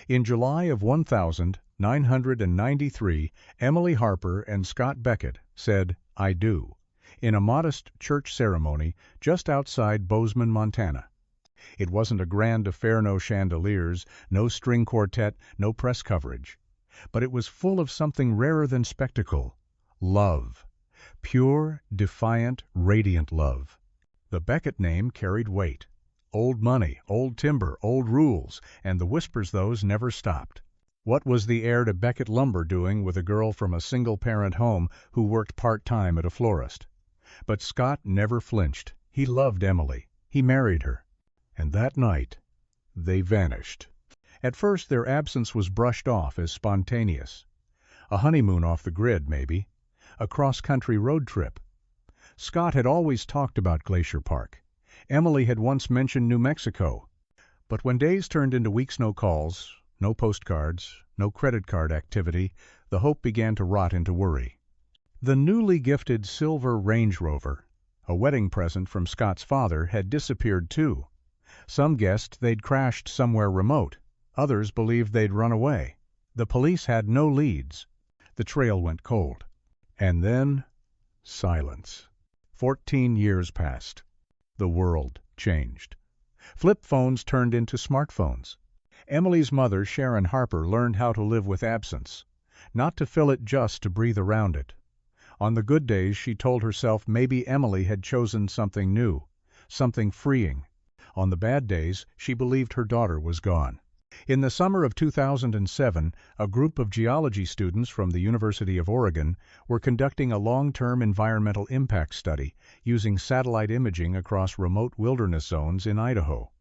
In July of 1993, Emily Harper and Scott Beckett said, "I do," in a modest church ceremony just outside Bozeman, Montana. It wasn't a grand affair, no chandeliers, no string quartet, no press coverage. But it was full of something rarer than spectacle: love. Pure, defiant, radiant love. The Beckett name carried weight. Old money, old timber, old rules, and the whispers those never stopped. What was the heir to Beckett lumber doing with a girl from a single-parent home who worked part-time at a florist? But Scott never flinched. He loved Emily. He married her. And that night, they vanished. At first, their absence was brushed off as spontaneous. A honeymoon off the grid, maybe. A cross-country road trip. Scott had always talked about Glacier Park. Emily had once mentioned New Mexico. But when days turned into weeks, no calls, no postcards, no credit card activity, the hope began to rot into worry. The newly gifted silver Range Rover, a wedding present from Scott's father, had disappeared too. Some guessed they'd crashed somewhere remote. Others believed they'd run away. The police had no leads. The trail went cold. And then, silence. 14 years passed. The world changed. Flip phones turned into smartphones. Emily's mother, Sharon Harper, learned how to live with absence, not to fill it, just to breathe around it. On the good days, she told herself maybe Emily had chosen something new, something freeing. On the bad days, she believed her daughter was gone. In the summer of 2007, a group of geology students from the University of Oregon were conducting a long-term environmental impact study using satellite imaging across remote wilderness zones in Idaho.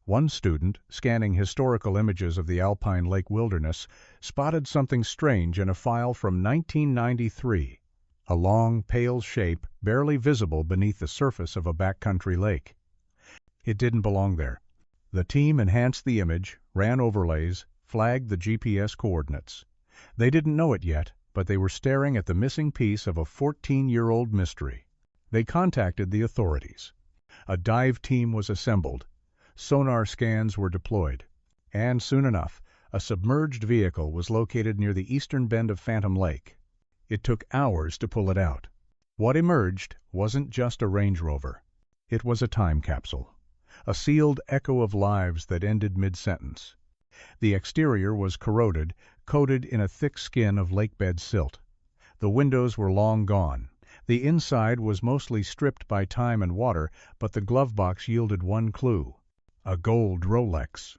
One student, scanning historical images of the alpine lake wilderness, spotted something strange in a file from 1993, a long, pale shape barely visible beneath the surface of a backcountry lake. It didn't belong there. The team enhanced the image, ran overlays, flagged the GPS coordinates. They didn't know it yet, but they were staring at the missing piece of a 14-year-old mystery. They contacted the authorities. A dive team was assembled. Sonar scans were deployed. And soon enough, a submerged vehicle was located near the eastern bend of Phantom Lake. It took hours to pull it out. What emerged wasn't just a Range Rover. It was a time capsule. A sealed echo of lives that ended mid-sentence. The exterior was corroded, coated in a thick skin of lakebed silt. The windows were long gone. The inside was mostly stripped by time and water, but the glove box yielded one clue: a gold Rolex,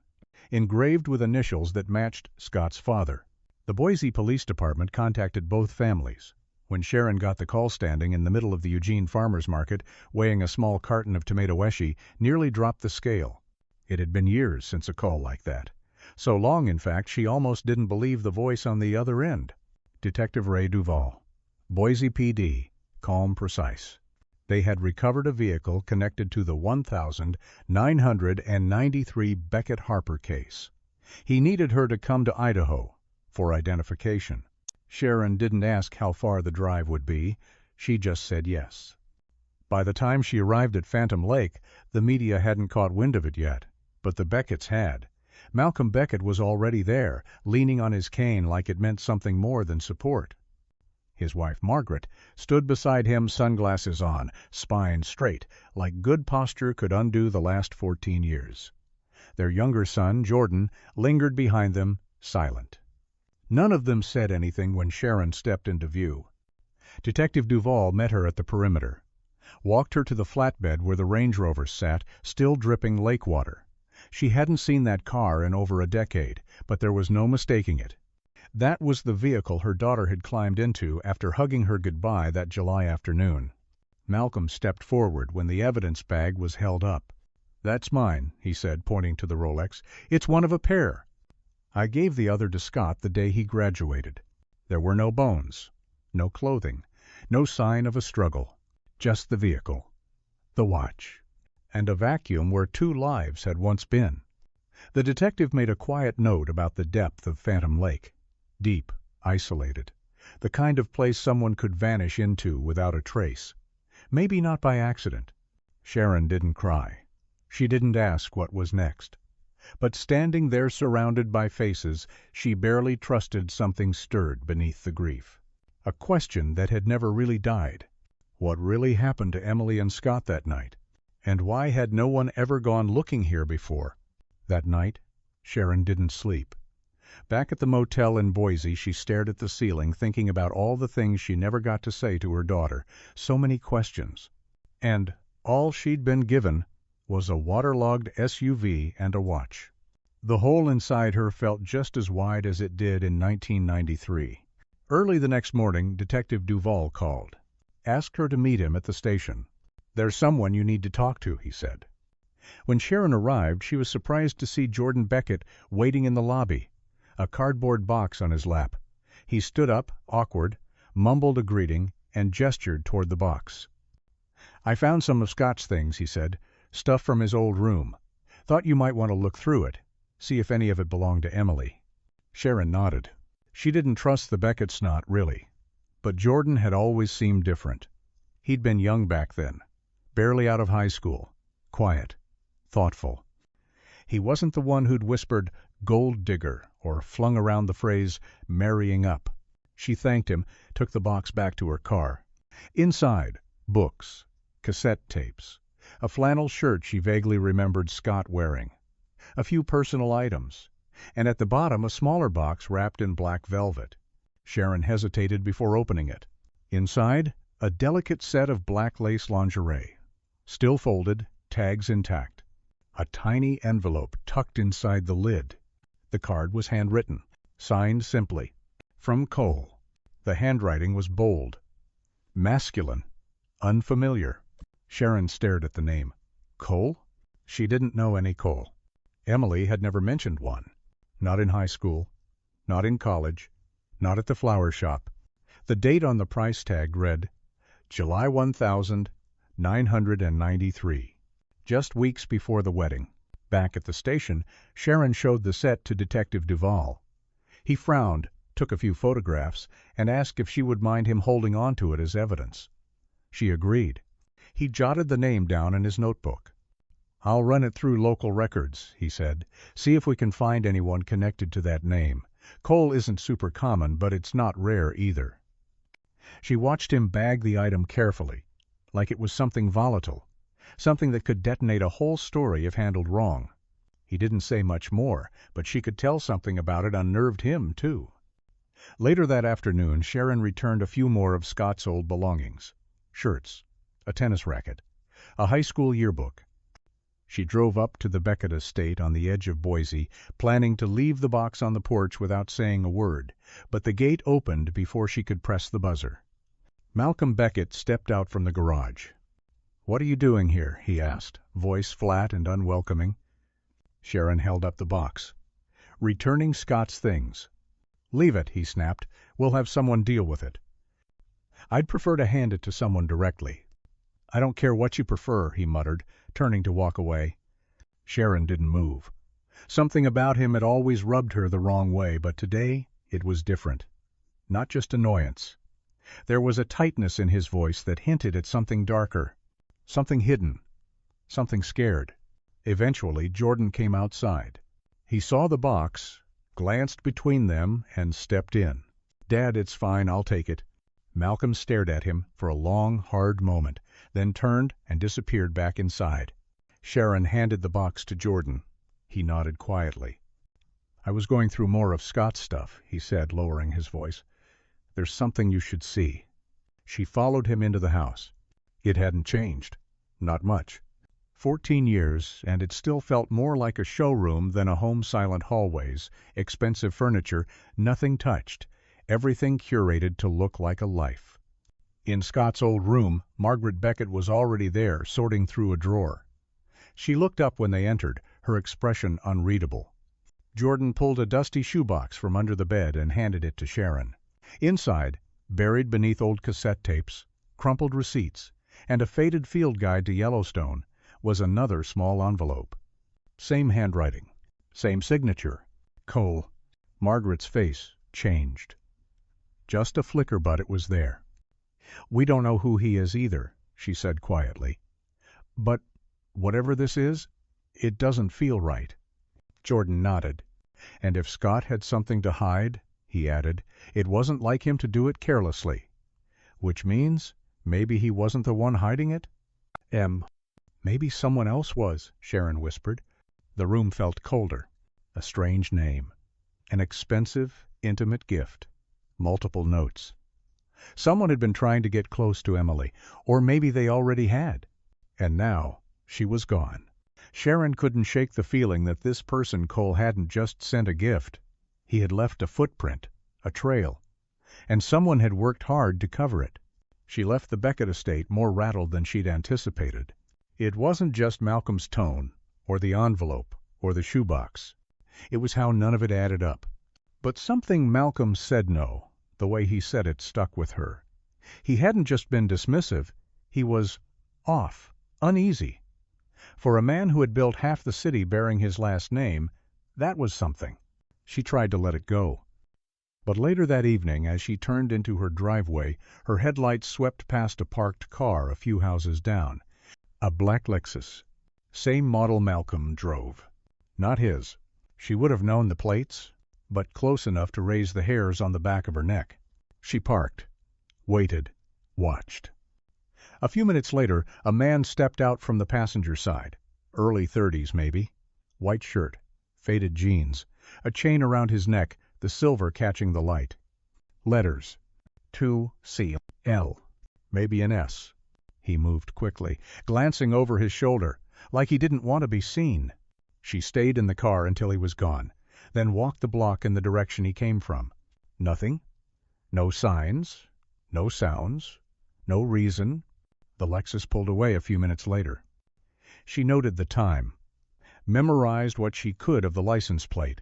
engraved with initials that matched Scott's father. The Boise Police Department contacted both families. When Sharon got the call, standing in the middle of the Eugene Farmers Market, weighing a small carton of tomato eshi, nearly dropped the scale. It had been years since a call like that. So long, in fact, she almost didn't believe the voice on the other end. Detective Ray Duvall. Boise PD. Calm, precise. They had recovered a vehicle connected to the 1993 Beckett Harper case. He needed her to come to Idaho for identification. Sharon didn't ask how far the drive would be. She just said yes. By the time she arrived at Phantom Lake, the media hadn't caught wind of it yet, but the Becketts had. Malcolm Beckett was already there, leaning on his cane like it meant something more than support. His wife, Margaret, stood beside him, sunglasses on, spine straight, like good posture could undo the last 14 years. Their younger son, Jordan, lingered behind them, silent. None of them said anything when Sharon stepped into view. Detective Duvall met her at the perimeter, walked her to the flatbed where the Range Rover sat, still dripping lake water. She hadn't seen that car in over a decade, but there was no mistaking it. That was the vehicle her daughter had climbed into after hugging her goodbye that July afternoon. Malcolm stepped forward when the evidence bag was held up. "That's mine," he said, pointing to the Rolex. "It's one of a pair. I gave the other to Scott the day he graduated." There were no bones, no clothing, no sign of a struggle. Just the vehicle, the watch, and a vacuum where 2 lives had once been. The detective made a quiet note about the depth of Phantom Lake. Deep, isolated, the kind of place someone could vanish into without a trace. Maybe not by accident. Sharon didn't cry. She didn't ask what was next. But standing there surrounded by faces, she barely trusted something stirred beneath the grief. A question that had never really died. What really happened to Emily and Scott that night? And why had no one ever gone looking here before? That night, Sharon didn't sleep. Back at the motel in Boise, she stared at the ceiling, thinking about all the things she never got to say to her daughter. So many questions. And all she'd been given was a waterlogged SUV and a watch. The hole inside her felt just as wide as it did in 1993. Early the next morning, Detective Duval called. Asked her to meet him at the station. "There's someone you need to talk to," he said. When Sharon arrived, she was surprised to see Jordan Beckett waiting in the lobby, a cardboard box on his lap. He stood up, awkward, mumbled a greeting, and gestured toward the box. "I found some of Scott's things," he said, "stuff from his old room. Thought you might want to look through it, see if any of it belonged to Emily." Sharon nodded. She didn't trust the Beckett snot, really. But Jordan had always seemed different. He'd been young back then, barely out of high school, quiet, thoughtful. He wasn't the one who'd whispered "gold digger" or flung around the phrase "marrying up." She thanked him, took the box back to her car. Inside, books, cassette tapes, a flannel shirt she vaguely remembered Scott wearing, a few personal items, and at the bottom a smaller box wrapped in black velvet. Sharon hesitated before opening it. Inside, a delicate set of black lace lingerie, still folded, tags intact. A tiny envelope tucked inside the lid. The card was handwritten, signed simply, "From Cole." The handwriting was bold, masculine, unfamiliar. Sharon stared at the name. Cole? She didn't know any Cole. Emily had never mentioned one. Not in high school, not in college, not at the flower shop. The date on the price tag read, July 1993, just weeks before the wedding. Back at the station, Sharon showed the set to Detective Duval. He frowned, took a few photographs, and asked if she would mind him holding on to it as evidence. She agreed. He jotted the name down in his notebook. "I'll run it through local records," he said. "See if we can find anyone connected to that name. Coal isn't super common, but it's not rare either." She watched him bag the item carefully, like it was something volatile, something that could detonate a whole story if handled wrong. He didn't say much more, but she could tell something about it unnerved him, too. Later that afternoon, Sharon returned a few more of Scott's old belongings. Shirts, a tennis racket, a high school yearbook. She drove up to the Beckett estate on the edge of Boise, planning to leave the box on the porch without saying a word, but the gate opened before she could press the buzzer. Malcolm Beckett stepped out from the garage. "What are you doing here?" he asked, voice flat and unwelcoming. Sharon held up the box. "Returning Scott's things." "Leave it," he snapped. "We'll have someone deal with it." "I'd prefer to hand it to someone directly." "I don't care what you prefer," he muttered, turning to walk away. Sharon didn't move. Something about him had always rubbed her the wrong way, but today it was different. Not just annoyance. There was a tightness in his voice that hinted at something darker, something hidden, something scared. Eventually, Jordan came outside. He saw the box, glanced between them, and stepped in. "Dad, it's fine, I'll take it." Malcolm stared at him for a long, hard moment, then turned and disappeared back inside. Sharon handed the box to Jordan. He nodded quietly. "I was going through more of Scott's stuff," he said, lowering his voice. "There's something you should see." She followed him into the house. It hadn't changed. Not much. 14 years, and it still felt more like a showroom than a home's silent hallways, expensive furniture, nothing touched, everything curated to look like a life. In Scott's old room, Margaret Beckett was already there, sorting through a drawer. She looked up when they entered, her expression unreadable. Jordan pulled a dusty shoebox from under the bed and handed it to Sharon. Inside, buried beneath old cassette tapes, crumpled receipts, and a faded field guide to Yellowstone, was another small envelope. Same handwriting, same signature. Cole. Margaret's face changed. Just a flicker, but it was there. "We don't know who he is either," she said quietly. "But whatever this is, it doesn't feel right." Jordan nodded. And if Scott had something to hide, he added, it wasn't like him to do it carelessly. Which means, maybe he wasn't the one hiding it? Maybe someone else was, Sharon whispered. The room felt colder. A strange name. An expensive, intimate gift. Multiple notes. Someone had been trying to get close to Emily, or maybe they already had. And now, she was gone. Sharon couldn't shake the feeling that this person Cole hadn't just sent a gift. He had left a footprint, a trail, and someone had worked hard to cover it. She left the Beckett estate more rattled than she'd anticipated. It wasn't just Malcolm's tone, or the envelope, or the shoebox. It was how none of it added up. But something Malcolm said no. The way he said it stuck with her. He hadn't just been dismissive. He was off, uneasy. For a man who had built half the city bearing his last name, that was something. She tried to let it go. But later that evening, as she turned into her driveway, her headlights swept past a parked car a few houses down. A black Lexus. Same model Malcolm drove. Not his. She would have known the plates, but close enough to raise the hairs on the back of her neck. She parked, waited, watched. A few minutes later, a man stepped out from the passenger side. Early 30s, maybe. White shirt, faded jeans, a chain around his neck, the silver catching the light. Letters. 2CL. Maybe an S. He moved quickly, glancing over his shoulder, like he didn't want to be seen. She stayed in the car until he was gone, then walked the block in the direction he came from. Nothing. No signs. No sounds. No reason. The Lexus pulled away a few minutes later. She noted the time, memorized what she could of the license plate,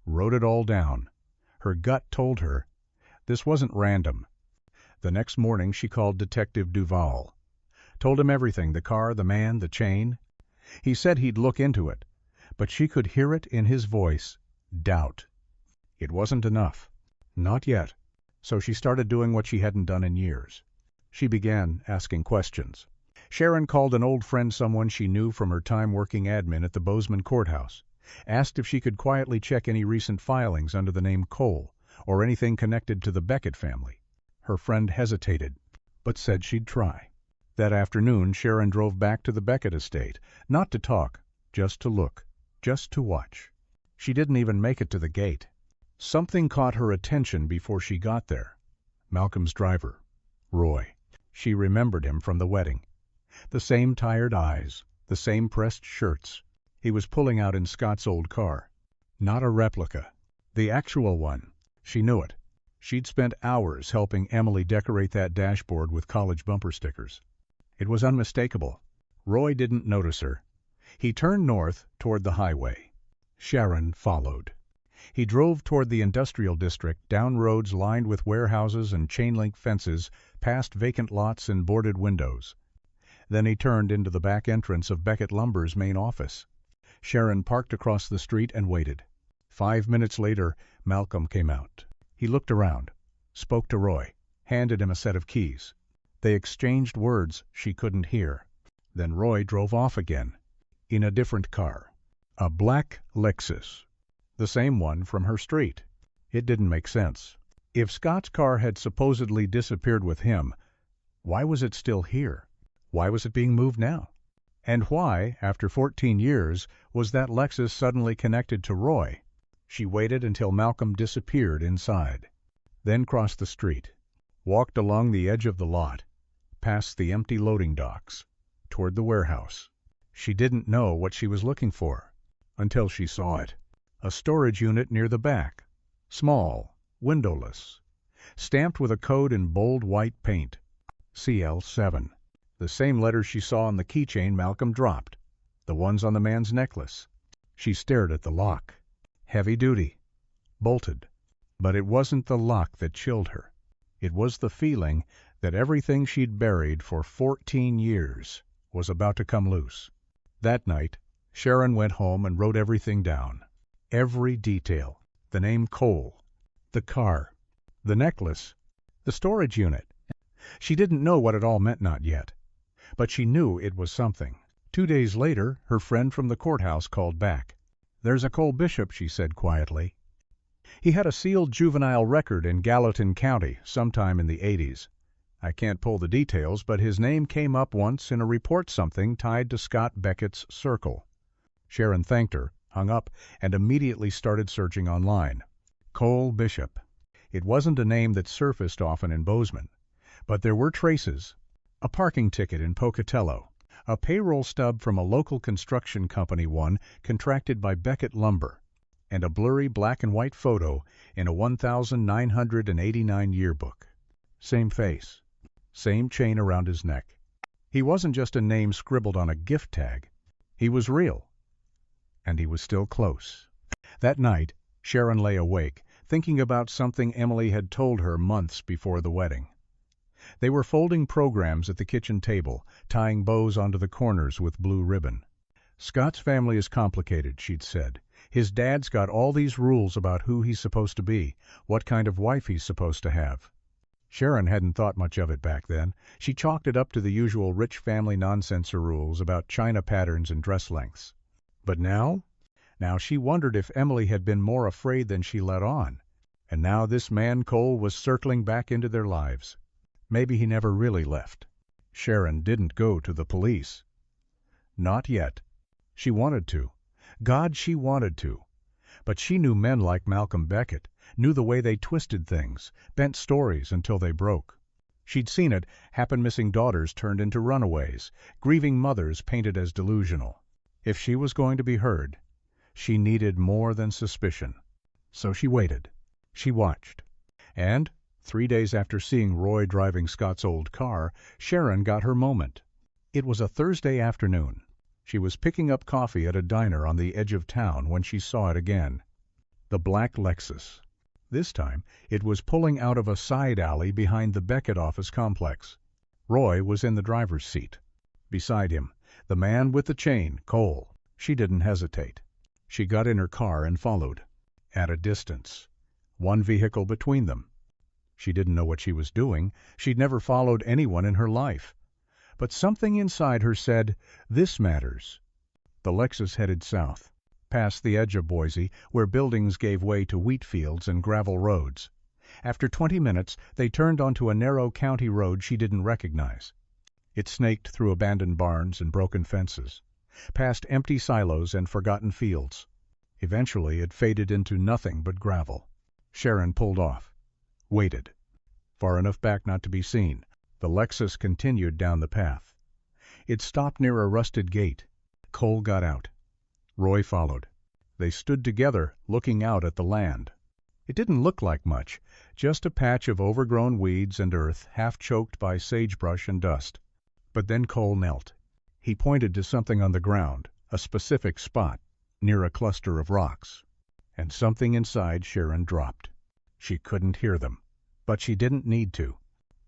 wrote it all down. Her gut told her this wasn't random. The next morning she called Detective Duval. Told him everything, the car, the man, the chain. He said he'd look into it, but she could hear it in his voice. Doubt. It wasn't enough. Not yet. So she started doing what she hadn't done in years. She began asking questions. Sharon called an old friend, someone she knew from her time working admin at the Bozeman courthouse. Asked if she could quietly check any recent filings under the name Cole, or anything connected to the Beckett family. Her friend hesitated, but said she'd try. That afternoon, Sharon drove back to the Beckett estate, not to talk, just to look, just to watch. She didn't even make it to the gate. Something caught her attention before she got there. Malcolm's driver, Roy. She remembered him from the wedding. The same tired eyes, the same pressed shirts. He was pulling out in Scott's old car. Not a replica. The actual one. She knew it. She'd spent hours helping Emily decorate that dashboard with college bumper stickers. It was unmistakable. Roy didn't notice her. He turned north toward the highway. Sharon followed. He drove toward the industrial district, down roads lined with warehouses and chain-link fences, past vacant lots and boarded windows. Then he turned into the back entrance of Beckett Lumber's main office. Sharon parked across the street and waited. 5 minutes later, Malcolm came out. He looked around, spoke to Roy, handed him a set of keys. They exchanged words she couldn't hear. Then Roy drove off again, in a different car. A black Lexus. The same one from her street. It didn't make sense. If Scott's car had supposedly disappeared with him, why was it still here? Why was it being moved now? And why, after 14 years, was that Lexus suddenly connected to Roy? She waited until Malcolm disappeared inside, then crossed the street, walked along the edge of the lot, past the empty loading docks, toward the warehouse. She didn't know what she was looking for, until she saw it. A storage unit near the back, small, windowless, stamped with a code in bold white paint, CL7. The same letters she saw on the keychain Malcolm dropped, the ones on the man's necklace. She stared at the lock. Heavy duty, bolted. But it wasn't the lock that chilled her. It was the feeling that everything she'd buried for 14 years was about to come loose. That night, Sharon went home and wrote everything down. Every detail. The name Cole. The car. The necklace. The storage unit. She didn't know what it all meant, not yet. But she knew it was something. 2 days later, her friend from the courthouse called back. "There's a Cole Bishop," she said quietly. He had a sealed juvenile record in Gallatin County sometime in the '80s. I can't pull the details, but his name came up once in a report something tied to Scott Beckett's circle. Sharon thanked her, hung up, and immediately started searching online. Cole Bishop. It wasn't a name that surfaced often in Bozeman, but there were traces. A parking ticket in Pocatello, a payroll stub from a local construction company one contracted by Beckett Lumber, and a blurry black and white photo in a 1989 yearbook. Same face, same chain around his neck. He wasn't just a name scribbled on a gift tag. He was real. And he was still close. That night, Sharon lay awake, thinking about something Emily had told her months before the wedding. They were folding programs at the kitchen table, tying bows onto the corners with blue ribbon. "Scott's family is complicated," she'd said. "His dad's got all these rules about who he's supposed to be, what kind of wife he's supposed to have." Sharon hadn't thought much of it back then. She chalked it up to the usual rich family nonsense rules about china patterns and dress lengths. But now she wondered if Emily had been more afraid than she let on. And now this man Cole was circling back into their lives. Maybe he never really left. Sharon didn't go to the police. Not yet. She wanted to. God, she wanted to. But she knew men like Malcolm Beckett, knew the way they twisted things, bent stories until they broke. She'd seen it happen, missing daughters turned into runaways, grieving mothers painted as delusional. If she was going to be heard, she needed more than suspicion. So she waited. She watched. And 3 days after seeing Roy driving Scott's old car, Sharon got her moment. It was a Thursday afternoon. She was picking up coffee at a diner on the edge of town when she saw it again. The black Lexus. This time, it was pulling out of a side alley behind the Beckett office complex. Roy was in the driver's seat. Beside him, the man with the chain, Cole. She didn't hesitate. She got in her car and followed. At a distance. One vehicle between them. She didn't know what she was doing. She'd never followed anyone in her life. But something inside her said, this matters. The Lexus headed south, past the edge of Boise, where buildings gave way to wheat fields and gravel roads. After 20 minutes, they turned onto a narrow county road she didn't recognize. It snaked through abandoned barns and broken fences, past empty silos and forgotten fields. Eventually, it faded into nothing but gravel. Sharon pulled off, waited. Far enough back not to be seen, the Lexus continued down the path. It stopped near a rusted gate. Cole got out. Roy followed. They stood together, looking out at the land. It didn't look like much, just a patch of overgrown weeds and earth half choked by sagebrush and dust. But then Cole knelt. He pointed to something on the ground, a specific spot, near a cluster of rocks. And something inside Sharon dropped. She couldn't hear them, but she didn't need to.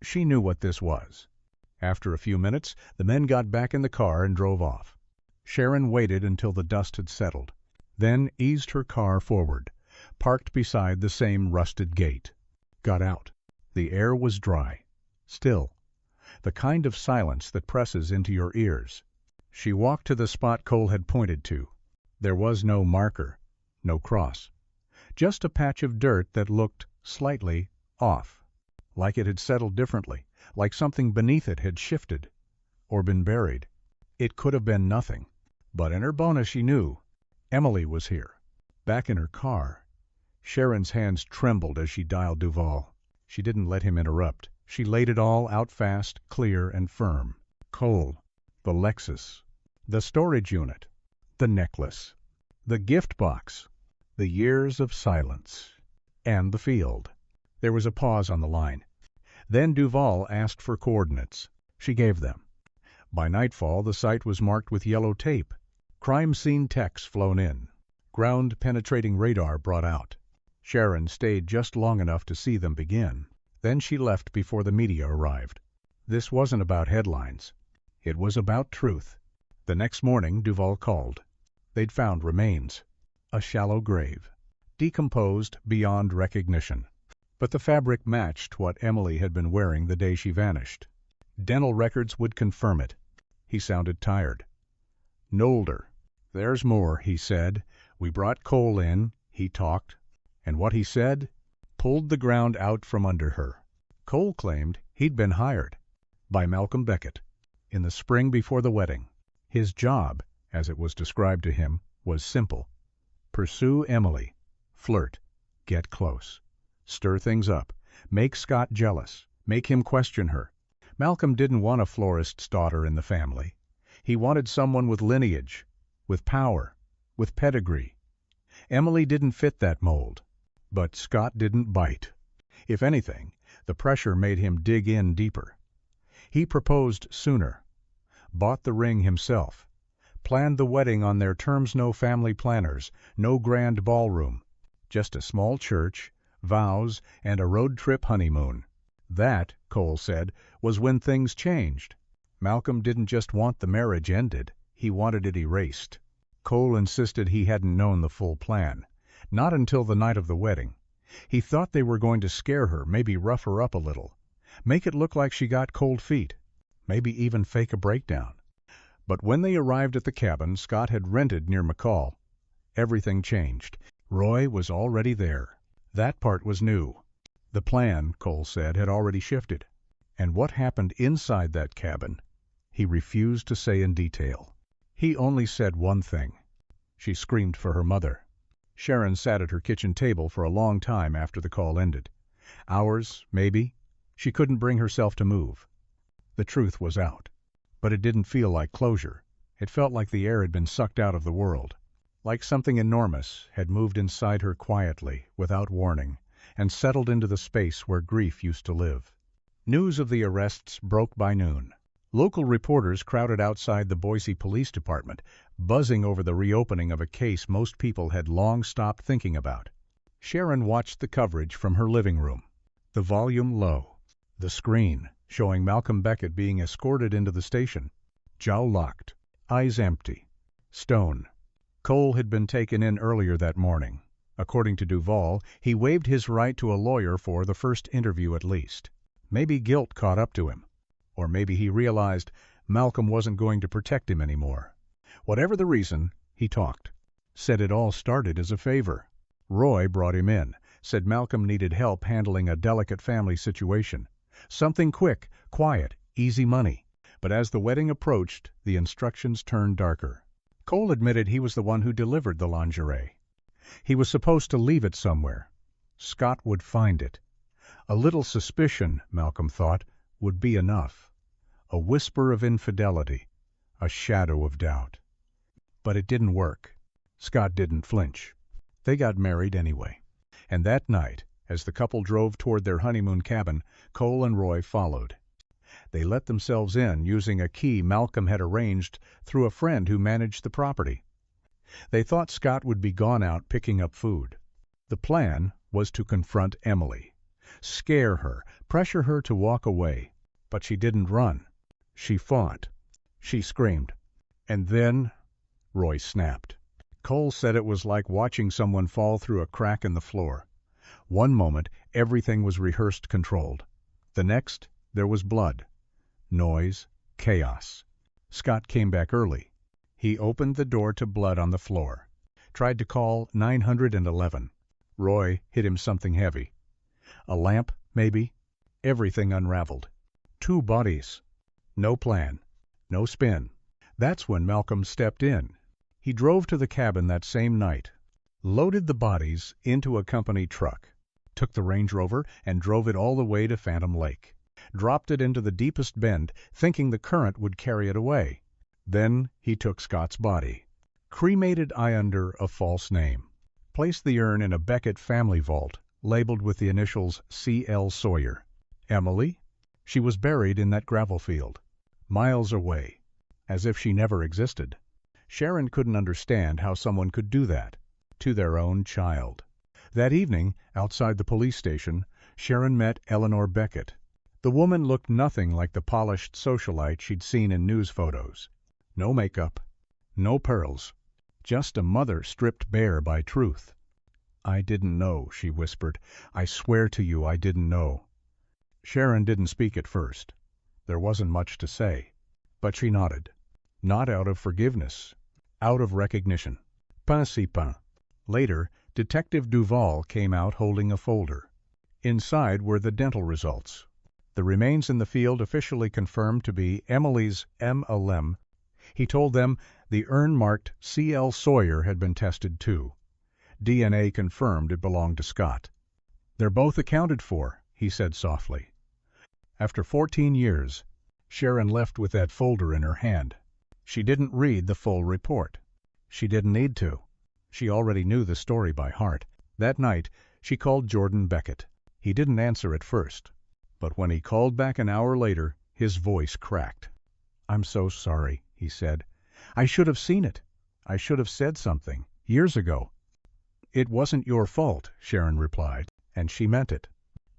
She knew what this was. After a few minutes, the men got back in the car and drove off. Sharon waited until the dust had settled, then eased her car forward, parked beside the same rusted gate. Got out. The air was dry, still, the kind of silence that presses into your ears. She walked to the spot Cole had pointed to. There was no marker, no cross, just a patch of dirt that looked slightly off. Like it had settled differently, like something beneath it had shifted, or been buried. It could have been nothing. But in her bonus she knew. Emily was here. Back in her car. Sharon's hands trembled as she dialed Duval. She didn't let him interrupt. She laid it all out fast, clear, and firm. Cole. The Lexus. The storage unit. The necklace. The gift box. The years of silence. And the field. There was a pause on the line. Then Duval asked for coordinates. She gave them. By nightfall, the site was marked with yellow tape. Crime scene techs flown in. Ground-penetrating radar brought out. Sharon stayed just long enough to see them begin. Then she left before the media arrived. This wasn't about headlines. It was about truth. The next morning, Duval called. They'd found remains. A shallow grave. Decomposed beyond recognition. But the fabric matched what Emily had been wearing the day she vanished. Dental records would confirm it. He sounded tired. "Nolder." "There's more," he said. We brought Cole in, he talked, and what he said pulled the ground out from under her. Cole claimed he'd been hired by Malcolm Beckett in the spring before the wedding. His job, as it was described to him, was simple. Pursue Emily, flirt, get close, stir things up, make Scott jealous, make him question her. Malcolm didn't want a florist's daughter in the family. He wanted someone with lineage, with power, with pedigree. Emily didn't fit that mold, but Scott didn't bite. If anything, the pressure made him dig in deeper. He proposed sooner, bought the ring himself, planned the wedding on their terms, no family planners, no grand ballroom, just a small church, vows, and a road trip honeymoon. That, Cole said, was when things changed. Malcolm didn't just want the marriage ended, he wanted it erased. Cole insisted he hadn't known the full plan, not until the night of the wedding. He thought they were going to scare her, maybe rough her up a little, make it look like she got cold feet, maybe even fake a breakdown. But when they arrived at the cabin Scott had rented near McCall, everything changed. Roy was already there. That part was new. The plan, Cole said, had already shifted. And what happened inside that cabin, he refused to say in detail. He only said one thing. She screamed for her mother. Sharon sat at her kitchen table for a long time after the call ended. Hours, maybe. She couldn't bring herself to move. The truth was out. But it didn't feel like closure. It felt like the air had been sucked out of the world. Like something enormous had moved inside her quietly, without warning, and settled into the space where grief used to live. News of the arrests broke by noon. Local reporters crowded outside the Boise Police Department, buzzing over the reopening of a case most people had long stopped thinking about. Sharon watched the coverage from her living room, the volume low, the screen showing Malcolm Beckett being escorted into the station, jaw locked, eyes empty, stone. Cole had been taken in earlier that morning. According to Duvall, he waived his right to a lawyer for the first interview at least. Maybe guilt caught up to him. Or maybe he realized Malcolm wasn't going to protect him anymore. Whatever the reason, he talked. Said it all started as a favor. Roy brought him in, said Malcolm needed help handling a delicate family situation. Something quick, quiet, easy money. But as the wedding approached, the instructions turned darker. Cole admitted he was the one who delivered the lingerie. He was supposed to leave it somewhere. Scott would find it. A little suspicion, Malcolm thought, would be enough. A whisper of infidelity, a shadow of doubt. But it didn't work. Scott didn't flinch. They got married anyway. And that night, as the couple drove toward their honeymoon cabin, Cole and Roy followed. They let themselves in using a key Malcolm had arranged through a friend who managed the property. They thought Scott would be gone out picking up food. The plan was to confront Emily, scare her, pressure her to walk away. But she didn't run. She fought. She screamed. And then Roy snapped. Cole said it was like watching someone fall through a crack in the floor. One moment, everything was rehearsed, controlled. The next, there was blood, noise, chaos. Scott came back early. He opened the door to blood on the floor. Tried to call 911. Roy hit him something heavy. A lamp, maybe. Everything unraveled. 2 bodies. No plan. No spin. That's when Malcolm stepped in. He drove to the cabin that same night, loaded the bodies into a company truck, took the Range Rover and drove it all the way to Phantom Lake, dropped it into the deepest bend, thinking the current would carry it away. Then he took Scott's body, cremated under a false name, placed the urn in a Beckett family vault, labeled with the initials C.L. Sawyer. Emily? She was buried in that gravel field, miles away, as if she never existed. Sharon couldn't understand how someone could do that to their own child. That evening, outside the police station, Sharon met Eleanor Beckett. The woman looked nothing like the polished socialite she'd seen in news photos. No makeup, no pearls, just a mother stripped bare by truth. "I didn't know," she whispered. "I swear to you I didn't know." Sharon didn't speak at first. There wasn't much to say. But she nodded. Not out of forgiveness, out of recognition. Pain si pain. Later, Detective Duval came out holding a folder. Inside were the dental results. The remains in the field officially confirmed to be Emily's M. He told them the urn marked C.L. Sawyer had been tested too. DNA confirmed it belonged to Scott. "They're both accounted for," he said softly. After 14 years, Sharon left with that folder in her hand. She didn't read the full report. She didn't need to. She already knew the story by heart. That night, she called Jordan Beckett. He didn't answer at first, but when he called back an hour later, his voice cracked. "I'm so sorry," he said. "I should have seen it. I should have said something, years ago." "It wasn't your fault," Sharon replied, and she meant it.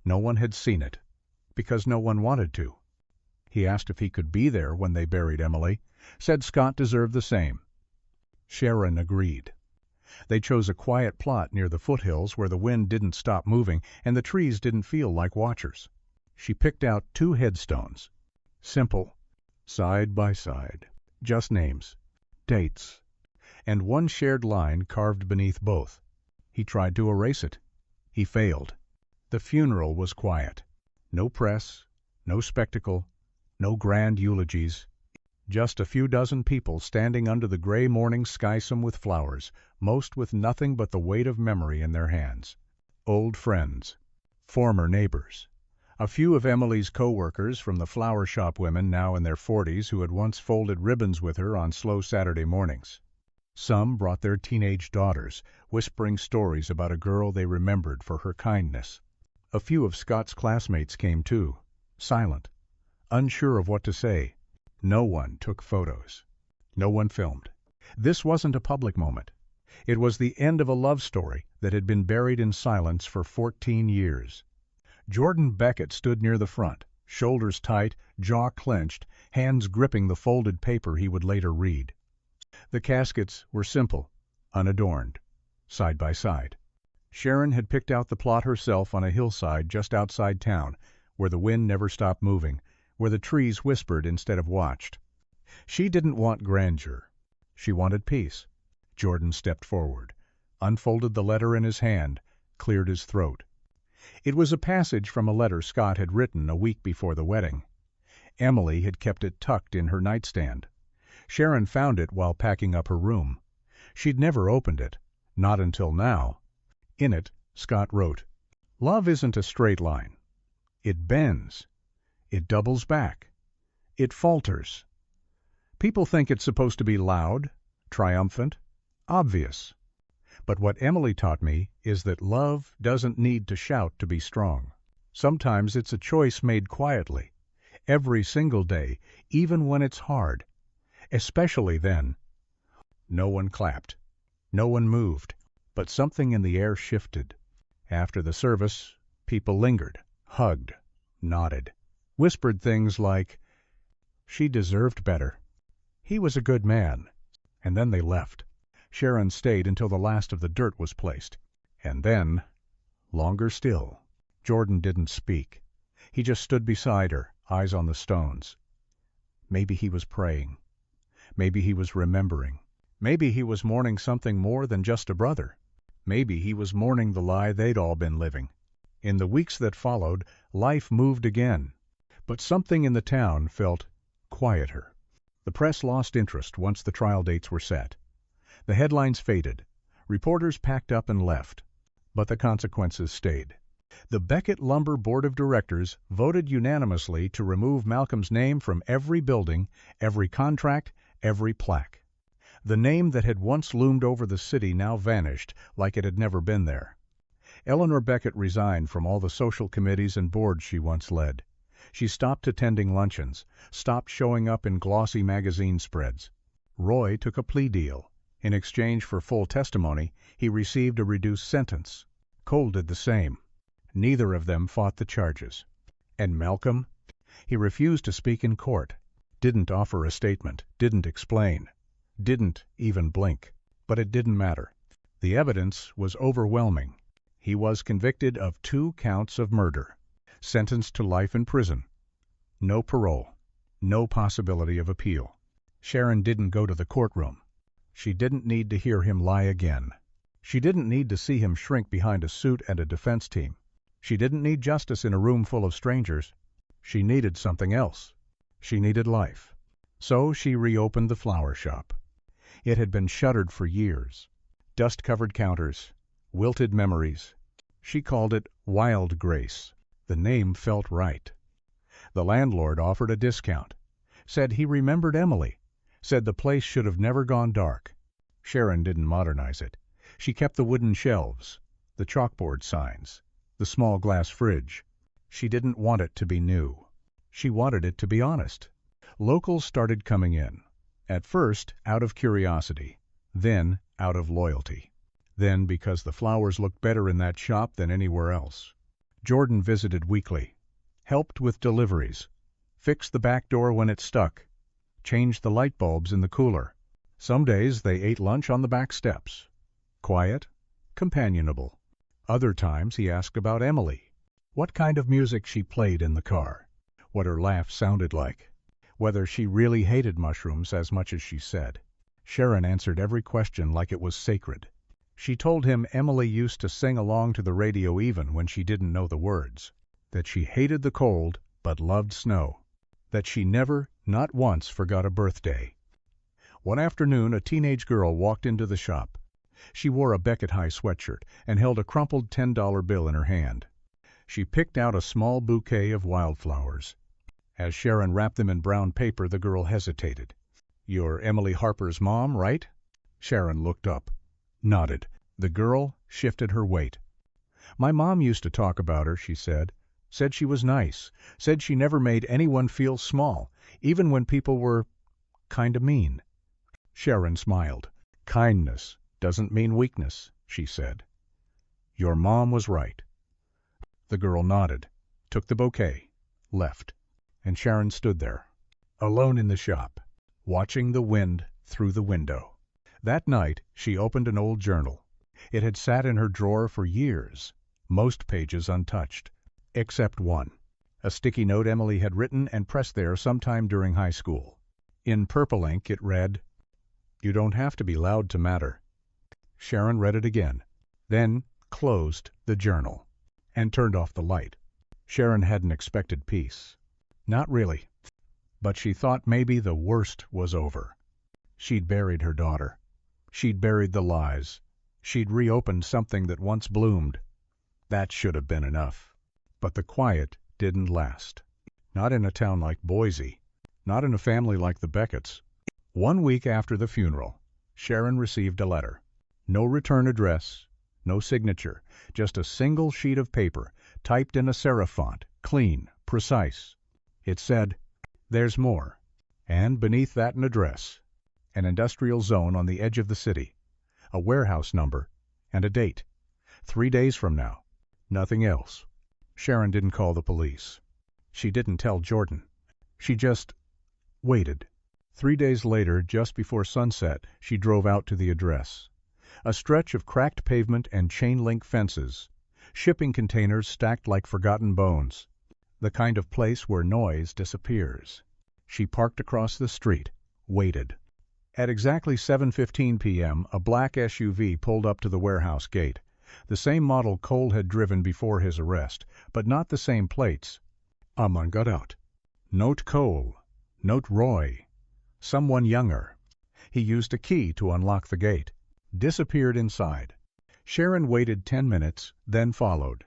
No one had seen it, because no one wanted to. He asked if he could be there when they buried Emily, said Scott deserved the same. Sharon agreed. They chose a quiet plot near the foothills where the wind didn't stop moving and the trees didn't feel like watchers. She picked out 2 headstones. Simple, side by side, just names, dates, and one shared line carved beneath both. He tried to erase it. He failed. The funeral was quiet. No press, no spectacle, no grand eulogies. Just a few dozen people standing under the gray morning sky some with flowers, most with nothing but the weight of memory in their hands. Old friends, former neighbors, a few of Emily's co-workers from the flower shop women now in their 40s who had once folded ribbons with her on slow Saturday mornings. Some brought their teenage daughters, whispering stories about a girl they remembered for her kindness. A few of Scott's classmates came too, silent, unsure of what to say. No one took photos. No one filmed. This wasn't a public moment. It was the end of a love story that had been buried in silence for 14 years. Jordan Beckett stood near the front, shoulders tight, jaw clenched, hands gripping the folded paper he would later read. The caskets were simple, unadorned, side by side. Sharon had picked out the plot herself on a hillside just outside town, where the wind never stopped moving, where the trees whispered instead of watched. She didn't want grandeur. She wanted peace. Jordan stepped forward, unfolded the letter in his hand, cleared his throat. It was a passage from a letter Scott had written a week before the wedding. Emily had kept it tucked in her nightstand. Sharon found it while packing up her room. She'd never opened it, not until now. In it, Scott wrote, "Love isn't a straight line. It bends. It doubles back. It falters. People think it's supposed to be loud, triumphant, obvious. But what Emily taught me is that love doesn't need to shout to be strong. Sometimes it's a choice made quietly, every single day, even when it's hard. Especially then." No one clapped. No one moved. But something in the air shifted. After the service, people lingered, hugged, nodded, whispered things like, "She deserved better. He was a good man." And then they left. Sharon stayed until the last of the dirt was placed. And then, longer still. Jordan didn't speak. He just stood beside her, eyes on the stones. Maybe he was praying. Maybe he was remembering. Maybe he was mourning something more than just a brother. Maybe he was mourning the lie they'd all been living. In the weeks that followed, life moved again. But something in the town felt quieter. The press lost interest once the trial dates were set. The headlines faded. Reporters packed up and left. But the consequences stayed. The Beckett Lumber Board of Directors voted unanimously to remove Malcolm's name from every building, every contract, every plaque. The name that had once loomed over the city now vanished like it had never been there. Eleanor Beckett resigned from all the social committees and boards she once led. She stopped attending luncheons, stopped showing up in glossy magazine spreads. Roy took a plea deal. In exchange for full testimony, he received a reduced sentence. Cole did the same. Neither of them fought the charges. And Malcolm? He refused to speak in court, didn't offer a statement, didn't explain, didn't even blink. But it didn't matter. The evidence was overwhelming. He was convicted of 2 counts of murder, sentenced to life in prison. No parole, no possibility of appeal. Sharon didn't go to the courtroom. She didn't need to hear him lie again. She didn't need to see him shrink behind a suit and a defense team. She didn't need justice in a room full of strangers. She needed something else. She needed life. So she reopened the flower shop. It had been shuttered for years. Dust-covered counters, wilted memories. She called it Wild Grace. The name felt right. The landlord offered a discount. Said he remembered Emily. Said the place should have never gone dark. Sharon didn't modernize it. She kept the wooden shelves, the chalkboard signs, the small glass fridge. She didn't want it to be new. She wanted it to be honest. Locals started coming in. At first, out of curiosity. Then, out of loyalty. Then, because the flowers looked better in that shop than anywhere else. Jordan visited weekly. Helped with deliveries. Fixed the back door when it stuck. Changed the light bulbs in the cooler. Some days they ate lunch on the back steps. Quiet, companionable. Other times he asked about Emily. What kind of music she played in the car. What her laugh sounded like. Whether she really hated mushrooms as much as she said. Sharon answered every question like it was sacred. She told him Emily used to sing along to the radio even when she didn't know the words. That she hated the cold but loved snow. That she never, not once, forgot a birthday. One afternoon a teenage girl walked into the shop. She wore a Beckett High sweatshirt and held a crumpled $10 bill in her hand. She picked out a small bouquet of wildflowers. As Sharon wrapped them in brown paper, the girl hesitated. "You're Emily Harper's mom, right?" Sharon looked up, nodded. The girl shifted her weight. "My mom used to talk about her," she said. "Said she was nice. Said she never made anyone feel small, even when people were kinda mean." Sharon smiled. "Kindness doesn't mean weakness," she said. "Your mom was right." The girl nodded, took the bouquet, left. And Sharon stood there, alone in the shop, watching the wind through the window. That night she opened an old journal. It had sat in her drawer for years, most pages untouched, except one. A sticky note Emily had written and pressed there sometime during high school. In purple ink it read, "You don't have to be loud to matter." Sharon read it again, then closed the journal, and turned off the light. Sharon hadn't expected peace. Not really. But she thought maybe the worst was over. She'd buried her daughter. She'd buried the lies. She'd reopened something that once bloomed. That should have been enough. But the quiet didn't last. Not in a town like Boise. Not in a family like the Becketts. 1 week after the funeral, Sharon received a letter. No return address, no signature, just a single sheet of paper, typed in a serif font, clean, precise. It said, "There's more," and beneath that an address, an industrial zone on the edge of the city, a warehouse number, and a date. 3 days from now. Nothing else. Sharon didn't call the police. She didn't tell Jordan. She just waited. 3 days later, just before sunset, she drove out to the address. A stretch of cracked pavement and chain-link fences, shipping containers stacked like forgotten bones. The kind of place where noise disappears. She parked across the street, waited. At exactly 7:15 p.m., a black SUV pulled up to the warehouse gate. The same model Cole had driven before his arrest, but not the same plates. Aman got out. Note Cole. Note Roy. Someone younger. He used a key to unlock the gate. Disappeared inside. Sharon waited 10 minutes, then followed.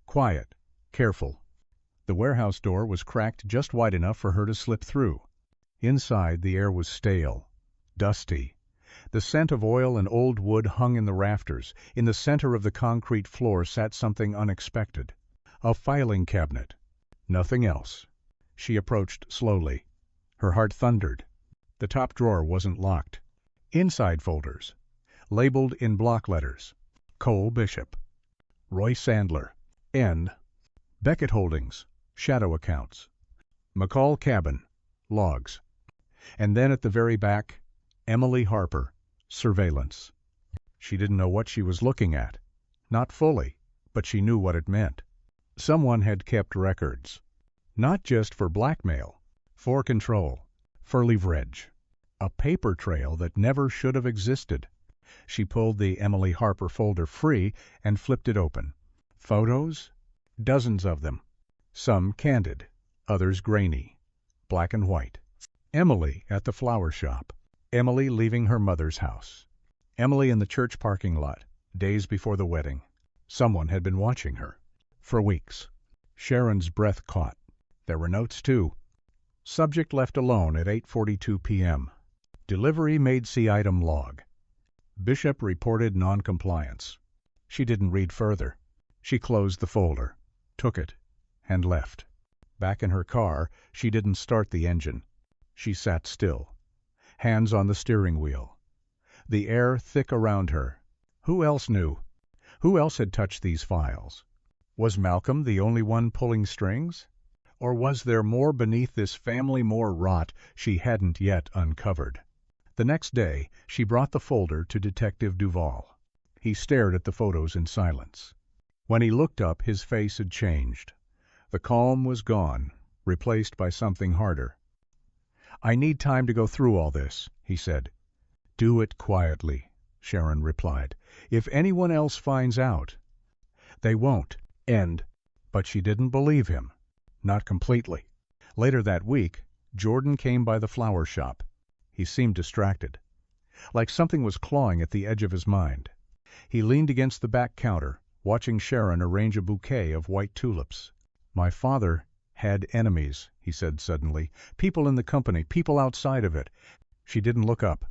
Quiet, careful. The warehouse door was cracked just wide enough for her to slip through. Inside, the air was stale, dusty. The scent of oil and old wood hung in the rafters. In the center of the concrete floor sat something unexpected. A filing cabinet. Nothing else. She approached slowly. Her heart thundered. The top drawer wasn't locked. Inside folders. Labeled in block letters. Cole Bishop. Roy Sandler. N. Beckett Holdings. Shadow accounts. McCall Cabin. Logs. And then at the very back, Emily Harper. Surveillance. She didn't know what she was looking at. Not fully, but she knew what it meant. Someone had kept records. Not just for blackmail. For control. For leverage. A paper trail that never should have existed. She pulled the Emily Harper folder free and flipped it open. Photos? Dozens of them. Some candid, others grainy, black and white. Emily at the flower shop. Emily leaving her mother's house. Emily in the church parking lot, days before the wedding. Someone had been watching her. For weeks. Sharon's breath caught. There were notes, too. Subject left alone at 8:42 p.m. Delivery made see item log. Bishop reported non-compliance. She didn't read further. She closed the folder, took it, and left. Back in her car, she didn't start the engine. She sat still, hands on the steering wheel. The air thick around her. Who else knew? Who else had touched these files? Was Malcolm the only one pulling strings? Or was there more beneath this family, more rot she hadn't yet uncovered? The next day, she brought the folder to Detective Duval. He stared at the photos in silence. When he looked up, his face had changed. The calm was gone, replaced by something harder. "I need time to go through all this," he said. "Do it quietly," Sharon replied. "If anyone else finds out—" "They won't." But she didn't believe him. Not completely. Later that week, Jordan came by the flower shop. He seemed distracted, like something was clawing at the edge of his mind. He leaned against the back counter, watching Sharon arrange a bouquet of white tulips. "My father had enemies," he said suddenly. "People in the company, people outside of it." She didn't look up.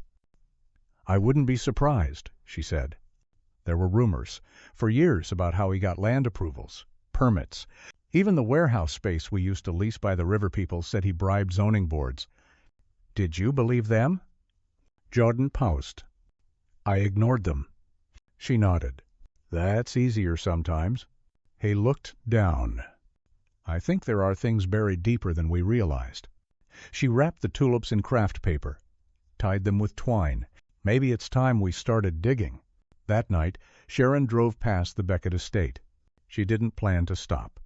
"I wouldn't be surprised," she said. There were rumors, for years, about how he got land approvals, permits. Even the warehouse space we used to lease by the river people said he bribed zoning boards. "Did you believe them?" Jordan paused. "I ignored them." She nodded. "That's easier sometimes." He looked down. "I think there are things buried deeper than we realized." She wrapped the tulips in craft paper, tied them with twine. "Maybe it's time we started digging." That night, Sharon drove past the Beckett estate. She didn't plan to stop.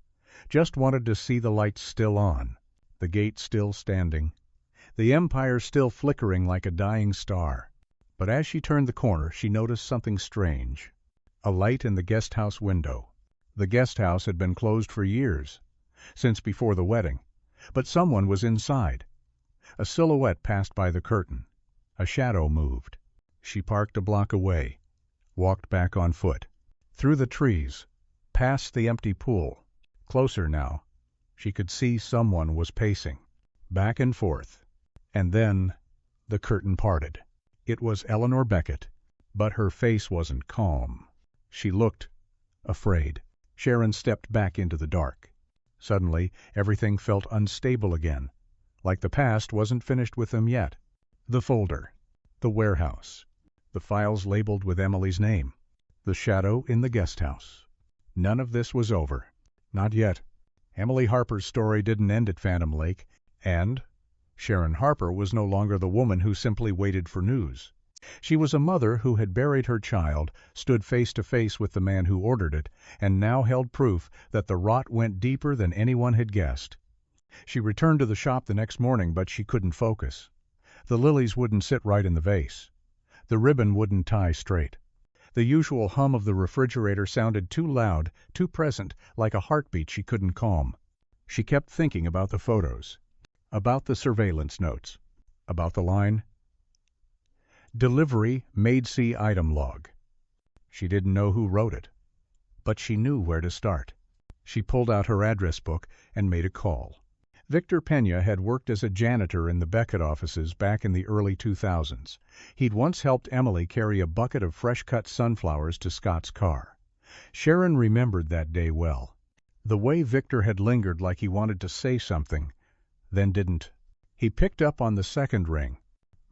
Just wanted to see the lights still on, the gate still standing, the Empire still flickering like a dying star. But as she turned the corner, she noticed something strange. A light in the guest house window. The guest house had been closed for years, since before the wedding, but someone was inside. A silhouette passed by the curtain. A shadow moved. She parked a block away, walked back on foot, through the trees, past the empty pool. Closer now, she could see someone was pacing, back and forth. And then the curtain parted. It was Eleanor Beckett, but her face wasn't calm. She looked afraid. Sharon stepped back into the dark. Suddenly, everything felt unstable again, like the past wasn't finished with them yet. The folder, the warehouse, the files labeled with Emily's name, the shadow in the guest house. None of this was over. Not yet. Emily Harper's story didn't end at Phantom Lake, and Sharon Harper was no longer the woman who simply waited for news. She was a mother who had buried her child, stood face to face with the man who ordered it, and now held proof that the rot went deeper than anyone had guessed. She returned to the shop the next morning, but she couldn't focus. The lilies wouldn't sit right in the vase. The ribbon wouldn't tie straight. The usual hum of the refrigerator sounded too loud, too present, like a heartbeat she couldn't calm. She kept thinking about the photos, about the surveillance notes, about the line, "Delivery made see item log." She didn't know who wrote it, but she knew where to start. She pulled out her address book and made a call. Victor Pena had worked as a janitor in the Beckett offices back in the early 2000s. He'd once helped Emily carry a bucket of fresh-cut sunflowers to Scott's car. Sharon remembered that day well. The way Victor had lingered like he wanted to say something, then didn't. He picked up on the second ring.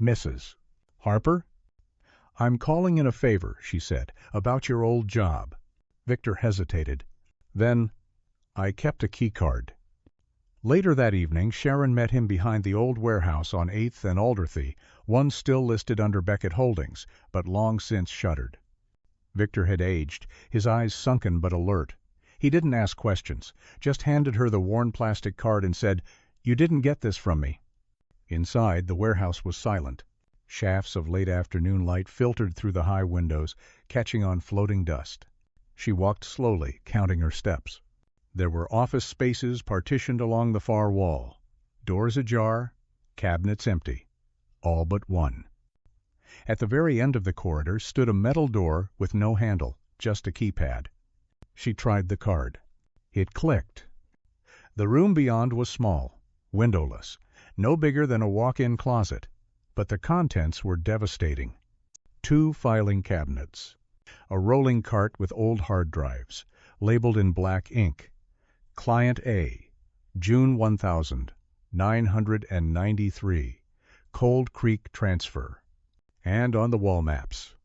"Mrs. Harper?" "I'm calling in a favor," she said, "about your old job." Victor hesitated. Then, "I kept a key card." Later that evening, Sharon met him behind the old warehouse on 8th and Alderthy, one still listed under Beckett Holdings, but long since shuttered. Victor had aged, his eyes sunken but alert. He didn't ask questions, just handed her the worn plastic card and said, "You didn't get this from me." Inside, the warehouse was silent. Shafts of late afternoon light filtered through the high windows, catching on floating dust. She walked slowly, counting her steps. There were office spaces partitioned along the far wall, doors ajar, cabinets empty, all but one. At the very end of the corridor stood a metal door with no handle, just a keypad. She tried the card. It clicked. The room beyond was small, windowless, no bigger than a walk-in closet, but the contents were devastating. 2 filing cabinets, a rolling cart with old hard drives, labeled in black ink, Client A, June 1993, Cold Creek Transfer, and on the wall maps,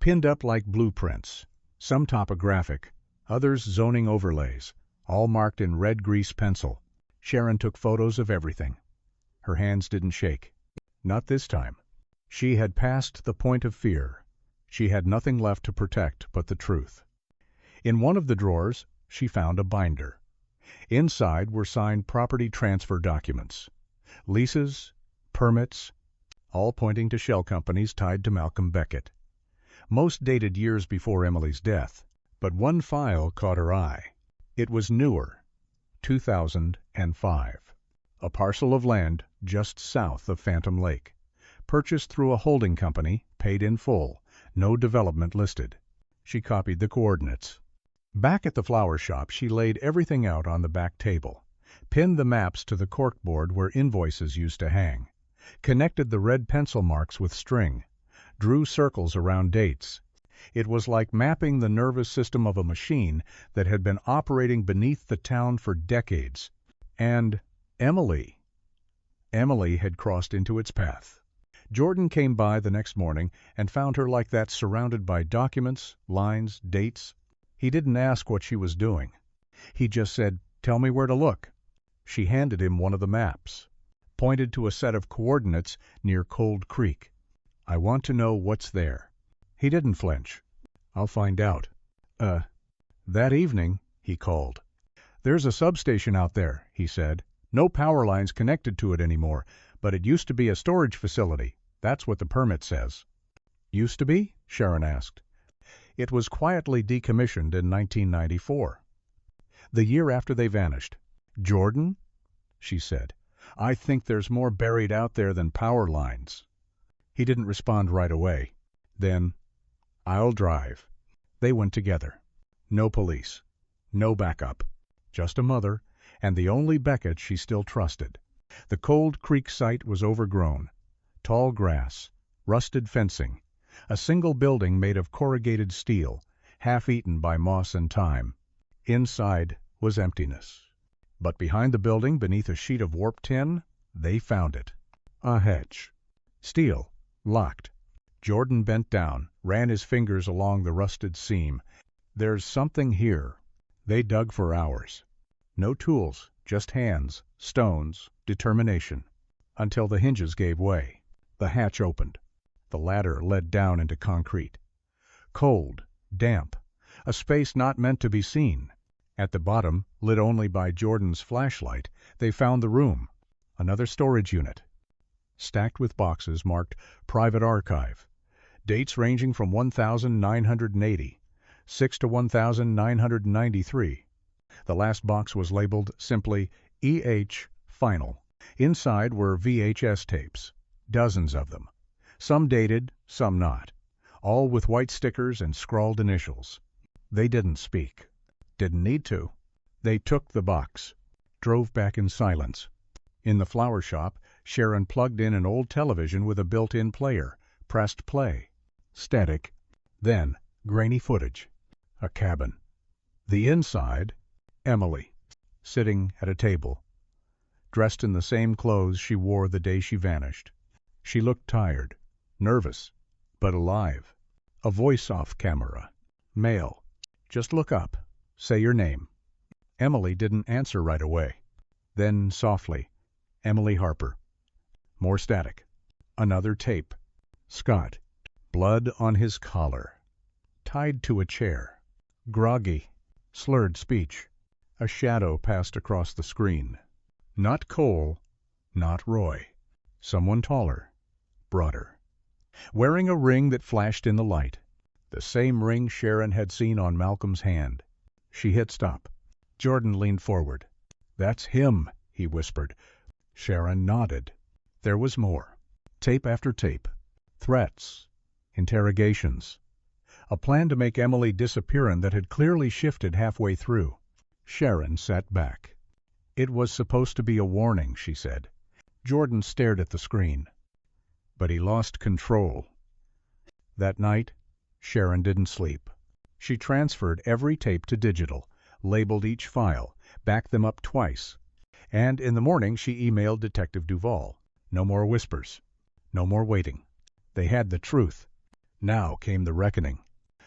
pinned up like blueprints, some topographic, others zoning overlays, all marked in red grease pencil. Sharon took photos of everything. Her hands didn't shake. Not this time. She had passed the point of fear. She had nothing left to protect but the truth. In one of the drawers, she found a binder. Inside were signed property transfer documents, leases, permits, all pointing to shell companies tied to Malcolm Beckett. Most dated years before Emily's death, but one file caught her eye. It was newer, 2005. A parcel of land just south of Phantom Lake, purchased through a holding company, paid in full, no development listed. She copied the coordinates. Back at the flower shop, she laid everything out on the back table, pinned the maps to the corkboard where invoices used to hang, connected the red pencil marks with string, drew circles around dates. It was like mapping the nervous system of a machine that had been operating beneath the town for decades. And Emily had crossed into its path. Jordan came by the next morning and found her like that, surrounded by documents, lines, dates. He didn't ask what she was doing. He just said, "Tell me where to look." She handed him one of the maps, pointed to a set of coordinates near Cold Creek. "I want to know what's there." He didn't flinch. "I'll find out." That evening, he called. "There's a substation out there," he said. "No power lines connected to it anymore, but it used to be a storage facility. That's what the permit says." "Used to be?" Sharon asked. "It was quietly decommissioned in 1994, the year after they vanished." "Jordan," she said, "I think there's more buried out there than power lines." He didn't respond right away. Then, "I'll drive." They went together. No police. No backup. Just a mother, and the only Beckett she still trusted. The Cold Creek site was overgrown. Tall grass, rusted fencing, a single building made of corrugated steel, half-eaten by moss and time. Inside was emptiness. But behind the building, beneath a sheet of warped tin, they found it. A hatch. Steel. Locked. Jordan bent down, ran his fingers along the rusted seam. "There's something here." They dug for hours. No tools, just hands, stones, determination. Until the hinges gave way. The hatch opened. The ladder led down into concrete. Cold, damp, a space not meant to be seen. At the bottom, lit only by Jordan's flashlight, they found the room. Another storage unit, stacked with boxes marked Private Archive. Dates ranging from 1980, 6 to 1993. The last box was labeled simply EH Final. Inside were VHS tapes, dozens of them. Some dated, some not. All with white stickers and scrawled initials. They didn't speak. Didn't need to. They took the box. Drove back in silence. In the flower shop, Sharon plugged in an old television with a built-in player, pressed play. Static. Then, grainy footage. A cabin. The inside, Emily, sitting at a table, dressed in the same clothes she wore the day she vanished. She looked tired, nervous, but alive. A voice off camera. Male. "Just look up. Say your name." Emily didn't answer right away. Then, softly, "Emily Harper." More static. Another tape. Scott. Blood on his collar. Tied to a chair. Groggy. Slurred speech. A shadow passed across the screen. Not Cole, not Roy. Someone taller, broader. wearing a ring that flashed in the light. The same ring Sharon had seen on Malcolm's hand. She hit stop. Jordan leaned forward. "That's him," he whispered. Sharon nodded. There was more. Tape after tape. Threats. Interrogations. A plan to make Emily disappear that had clearly shifted halfway through. Sharon sat back. "It was supposed to be a warning," she said. Jordan stared at the screen. But he lost control. That night, Sharon didn't sleep. She transferred every tape to digital, labeled each file, backed them up twice, and in the morning she emailed Detective Duval. No more whispers. No more waiting. They had the truth. Now came the reckoning.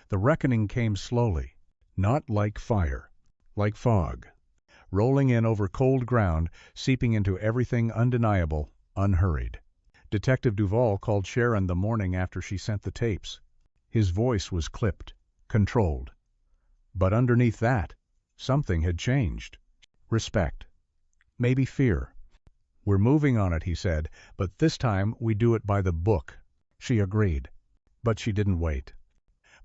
The reckoning came slowly, not like fire, like fog, rolling in over cold ground, seeping into everything undeniable, unhurried. Detective Duval called Sharon the morning after she sent the tapes. His voice was clipped, controlled. But underneath that, something had changed. Respect. Maybe fear. "We're moving on it," he said, "but this time we do it by the book." She agreed. But she didn't wait.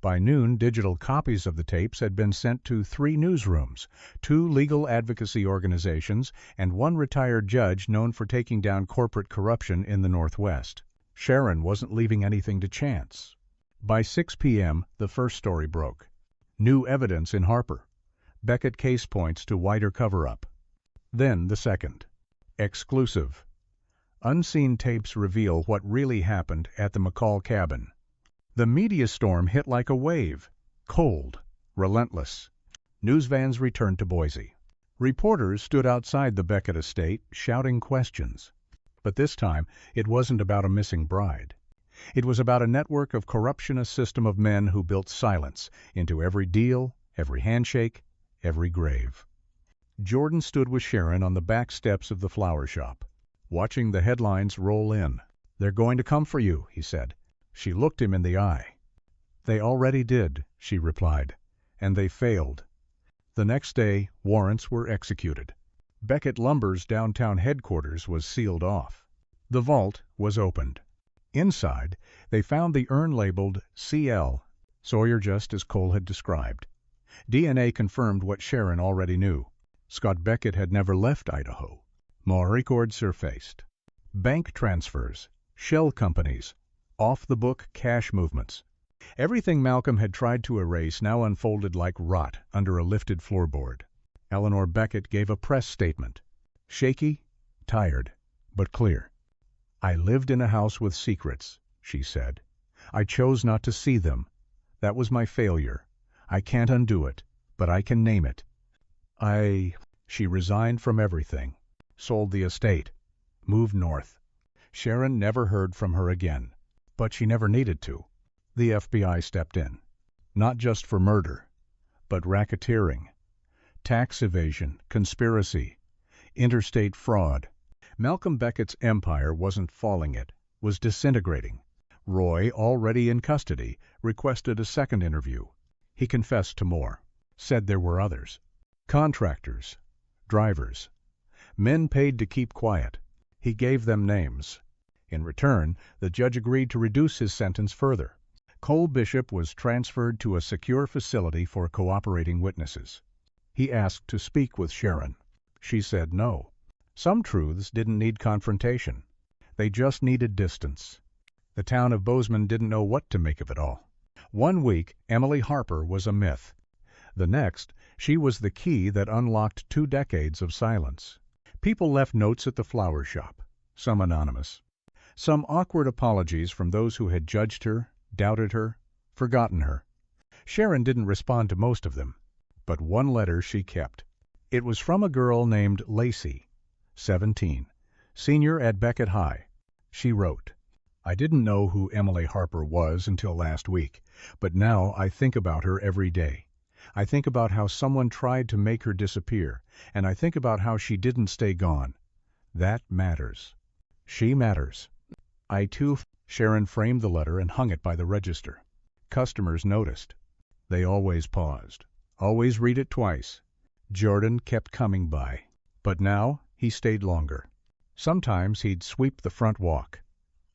By noon, digital copies of the tapes had been sent to 3 newsrooms, 2 legal advocacy organizations, and 1 retired judge known for taking down corporate corruption in the Northwest. Sharon wasn't leaving anything to chance. By 6 p.m., the first story broke. New evidence in Harper. Beckett case points to wider cover-up. Then the second. Exclusive. Unseen tapes reveal what really happened at the McCall cabin. The media storm hit like a wave. Cold. Relentless. News vans returned to Boise. Reporters stood outside the Beckett estate, shouting questions. But this time, it wasn't about a missing bride. It was about a network of corruption, a system of men who built silence into every deal, every handshake, every grave. Jordan stood with Sharon on the back steps of the flower shop, watching the headlines roll in. "They're going to come for you," he said. She looked him in the eye. "They already did," she replied, "and they failed." The next day, warrants were executed. Beckett Lumber's downtown headquarters was sealed off. The vault was opened. Inside, they found the urn labeled CL, Sawyer just as Cole had described. DNA confirmed what Sharon already knew. Scott Beckett had never left Idaho. More records surfaced. Bank transfers, shell companies, off-the-book cash movements. Everything Malcolm had tried to erase now unfolded like rot under a lifted floorboard. Eleanor Beckett gave a press statement. Shaky, tired, but clear. "I lived in a house with secrets," she said. "I chose not to see them. That was my failure. I can't undo it, but I can name it. She resigned from everything, sold the estate, moved north. Sharon never heard from her again, but she never needed to. The FBI stepped in, not just for murder, but racketeering, tax evasion, conspiracy, interstate fraud. Malcolm Beckett's empire wasn't falling, it was disintegrating. Roy, already in custody, requested a second interview. He confessed to more, said there were others. Contractors, drivers, men paid to keep quiet. He gave them names. In return, the judge agreed to reduce his sentence further. Cole Bishop was transferred to a secure facility for cooperating witnesses. He asked to speak with Sharon. She said no. Some truths didn't need confrontation. They just needed distance. The town of Bozeman didn't know what to make of it all. 1 week, Emily Harper was a myth. The next, she was the key that unlocked 2 decades of silence. People left notes at the flower shop, some anonymous. Some awkward apologies from those who had judged her, doubted her, forgotten her. Sharon didn't respond to most of them, but 1 letter she kept. It was from a girl named Lacey, 17, senior at Beckett High. She wrote, "I didn't know who Emily Harper was until last week, but now I think about her every day. I think about how someone tried to make her disappear, and I think about how she didn't stay gone. That matters. She matters. I too." Sharon framed the letter and hung it by the register. Customers noticed. They always paused, always read it twice. Jordan kept coming by, but now he stayed longer. Sometimes he'd sweep the front walk.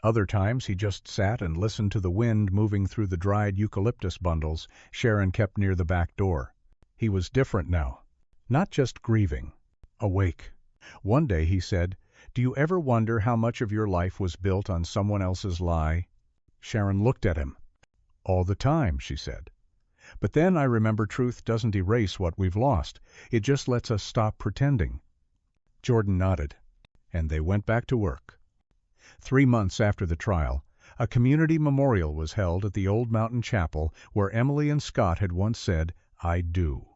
Other times he just sat and listened to the wind moving through the dried eucalyptus bundles Sharon kept near the back door. He was different now. Not just grieving. Awake. One day he said, "Do you ever wonder how much of your life was built on someone else's lie?" Sharon looked at him. "All the time," she said. "But then I remember truth doesn't erase what we've lost. It just lets us stop pretending." Jordan nodded, and they went back to work. 3 months after the trial, a community memorial was held at the old mountain chapel where Emily and Scott had once said, "I do."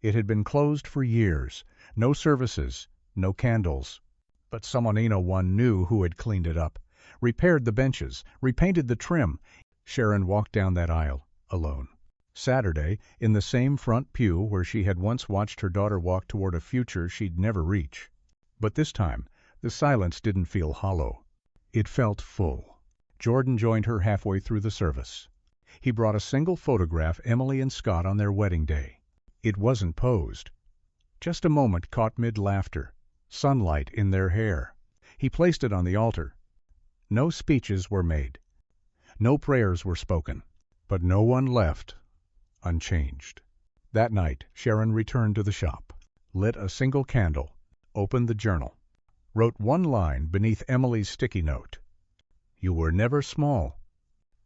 It had been closed for years. No services, no candles. But someone one knew who had cleaned it up, repaired the benches, repainted the trim. Sharon walked down that aisle, alone. Saturday, in the same front pew where she had once watched her daughter walk toward a future she'd never reach. But this time, the silence didn't feel hollow. It felt full. Jordan joined her halfway through the service. He brought a single photograph Emily and Scott on their wedding day. It wasn't posed. Just a moment caught mid-laughter, sunlight in their hair. He placed it on the altar. No speeches were made. No prayers were spoken. But no one left unchanged. That night, Sharon returned to the shop, lit a single candle, opened the journal, wrote one line beneath Emily's sticky note. "You were never small."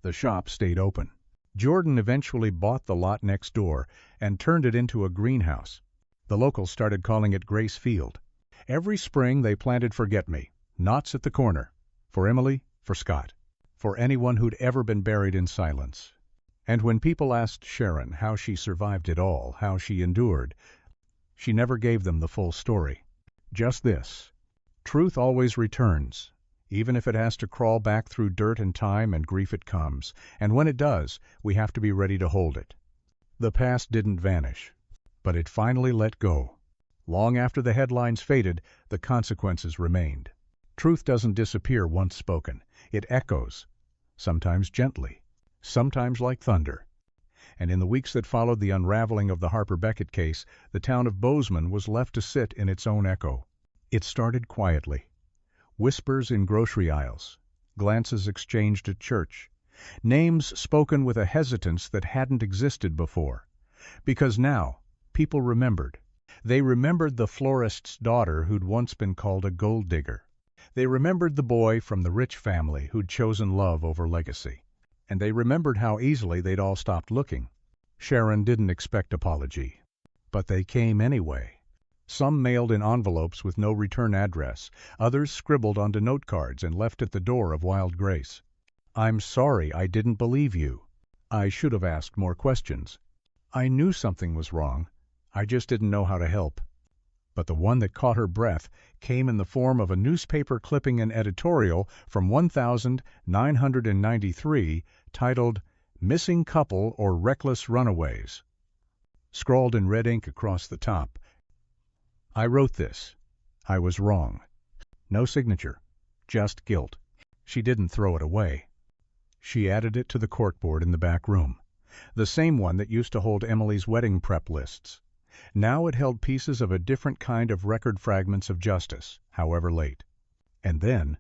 The shop stayed open. Jordan eventually bought the lot next door and turned it into a greenhouse. The locals started calling it Grace Field. Every spring they planted forget-me, knots at the corner, for Emily, for Scott, for anyone who'd ever been buried in silence. And when people asked Sharon how she survived it all, how she endured, she never gave them the full story. Just this: truth always returns, even if it has to crawl back through dirt and time and grief it comes, and when it does, we have to be ready to hold it. The past didn't vanish, but it finally let go. Long after the headlines faded, the consequences remained. Truth doesn't disappear once spoken. It echoes, sometimes gently, sometimes like thunder. And in the weeks that followed the unraveling of the Harper Beckett case, the town of Bozeman was left to sit in its own echo. It started quietly. Whispers in grocery aisles, glances exchanged at church, names spoken with a hesitance that hadn't existed before. Because now, people remembered. They remembered the florist's daughter who'd once been called a gold digger. They remembered the boy from the rich family who'd chosen love over legacy. And they remembered how easily they'd all stopped looking. Sharon didn't expect apology, but they came anyway. Some mailed in envelopes with no return address, others scribbled onto note cards and left at the door of Wild Grace. "I'm sorry I didn't believe you. I should have asked more questions. I knew something was wrong. I just didn't know how to help." But the one that caught her breath came in the form of a newspaper clipping and editorial from 1993 titled "Missing Couple or Reckless Runaways." Scrawled in red ink across the top, "I wrote this. I was wrong." No signature, just guilt. She didn't throw it away. She added it to the corkboard in the back room, the same one that used to hold Emily's wedding prep lists. Now it held pieces of a different kind of record fragments of justice, however late. And then,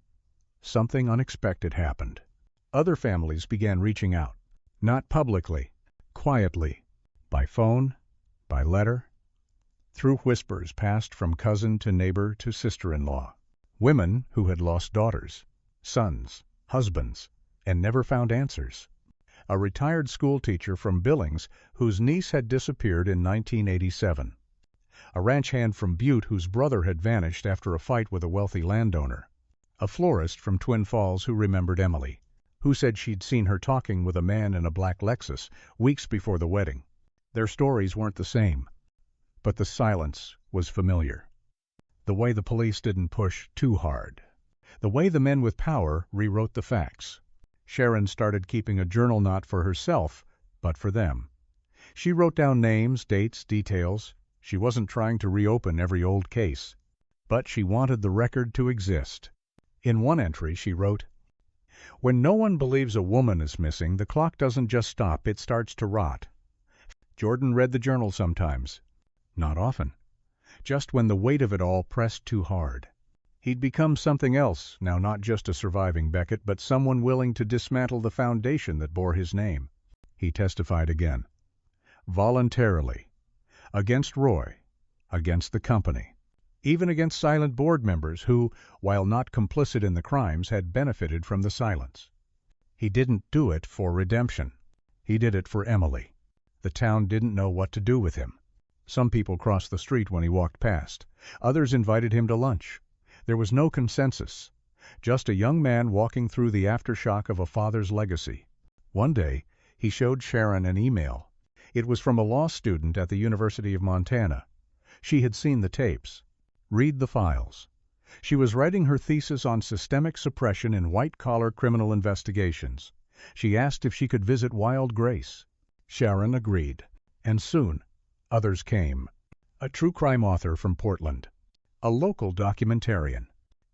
something unexpected happened. Other families began reaching out, not publicly, quietly, by phone, by letter, through whispers passed from cousin to neighbor to sister-in-law. Women who had lost daughters, sons, husbands, and never found answers. A retired schoolteacher from Billings whose niece had disappeared in 1987. A ranch hand from Butte whose brother had vanished after a fight with a wealthy landowner. A florist from Twin Falls who remembered Emily, who said she'd seen her talking with a man in a black Lexus weeks before the wedding. Their stories weren't the same, but the silence was familiar. The way the police didn't push too hard. The way the men with power rewrote the facts. Sharon started keeping a journal not for herself, but for them. She wrote down names, dates, details. She wasn't trying to reopen every old case, but she wanted the record to exist. In one entry she wrote, "When no one believes a woman is missing, the clock doesn't just stop, it starts to rot." Jordan read the journal sometimes. Not often. Just when the weight of it all pressed too hard. He'd become something else, now not just a surviving Beckett, but someone willing to dismantle the foundation that bore his name. He testified again. Voluntarily. Against Roy. Against the company. Even against silent board members who, while not complicit in the crimes, had benefited from the silence. He didn't do it for redemption. He did it for Emily. The town didn't know what to do with him. Some people crossed the street when he walked past. Others invited him to lunch. There was no consensus. Just a young man walking through the aftershock of a father's legacy. One day, he showed Sharon an email. It was from a law student at the University of Montana. She had seen the tapes. Read the files. She was writing her thesis on systemic suppression in white-collar criminal investigations. She asked if she could visit Wild Grace. Sharon agreed. And soon, others came. A true crime author from Portland. A local documentarian.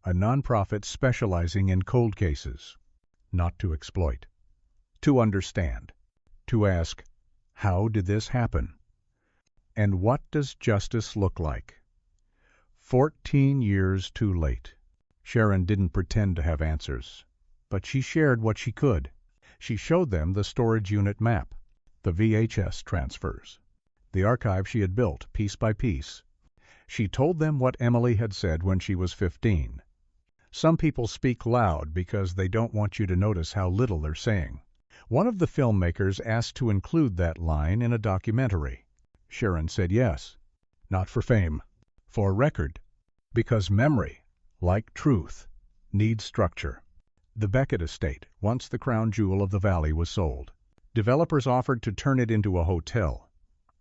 A nonprofit specializing in cold cases. Not to exploit. To understand. To ask, how did this happen? And what does justice look like? 14 years too late. Sharon didn't pretend to have answers, but she shared what she could. She showed them the storage unit map, the VHS transfers, the archive she had built piece by piece. She told them what Emily had said when she was 15. Some people speak loud because they don't want you to notice how little they're saying. One of the filmmakers asked to include that line in a documentary. Sharon said yes, not for fame, for record, because memory, like truth, needs structure. The Beckett estate, once the crown jewel of the valley, was sold. Developers offered to turn it into a hotel,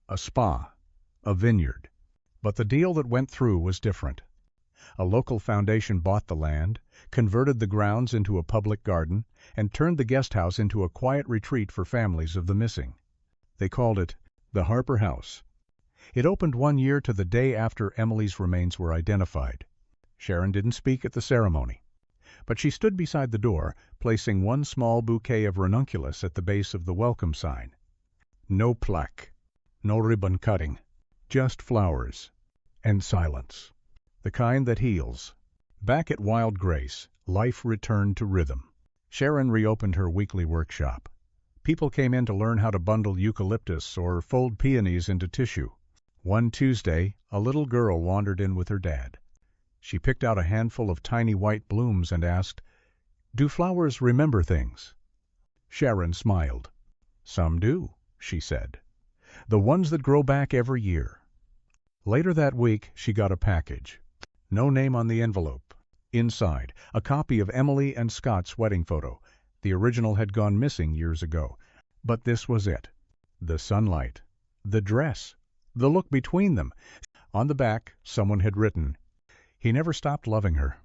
a spa, a vineyard. But the deal that went through was different. A local foundation bought the land, converted the grounds into a public garden, and turned the guest house into a quiet retreat for families of the missing. They called it the Harper House. It opened 1 year to the day after Emily's remains were identified. Sharon didn't speak at the ceremony, but she stood beside the door, placing one small bouquet of ranunculus at the base of the welcome sign. No plaque, no ribbon cutting, just flowers and silence, the kind that heals. Back at Wild Grace, life returned to rhythm. Sharon reopened her weekly workshop. People came in to learn how to bundle eucalyptus or fold peonies into tissue. One Tuesday, a little girl wandered in with her dad. She picked out a handful of tiny white blooms and asked, "Do flowers remember things?" Sharon smiled. "Some do," she said. "The ones that grow back every year." Later that week, she got a package. No name on the envelope. Inside, a copy of Emily and Scott's wedding photo. The original had gone missing years ago. But this was it. The sunlight. The dress. The look between them. On the back, someone had written, "He never stopped loving her,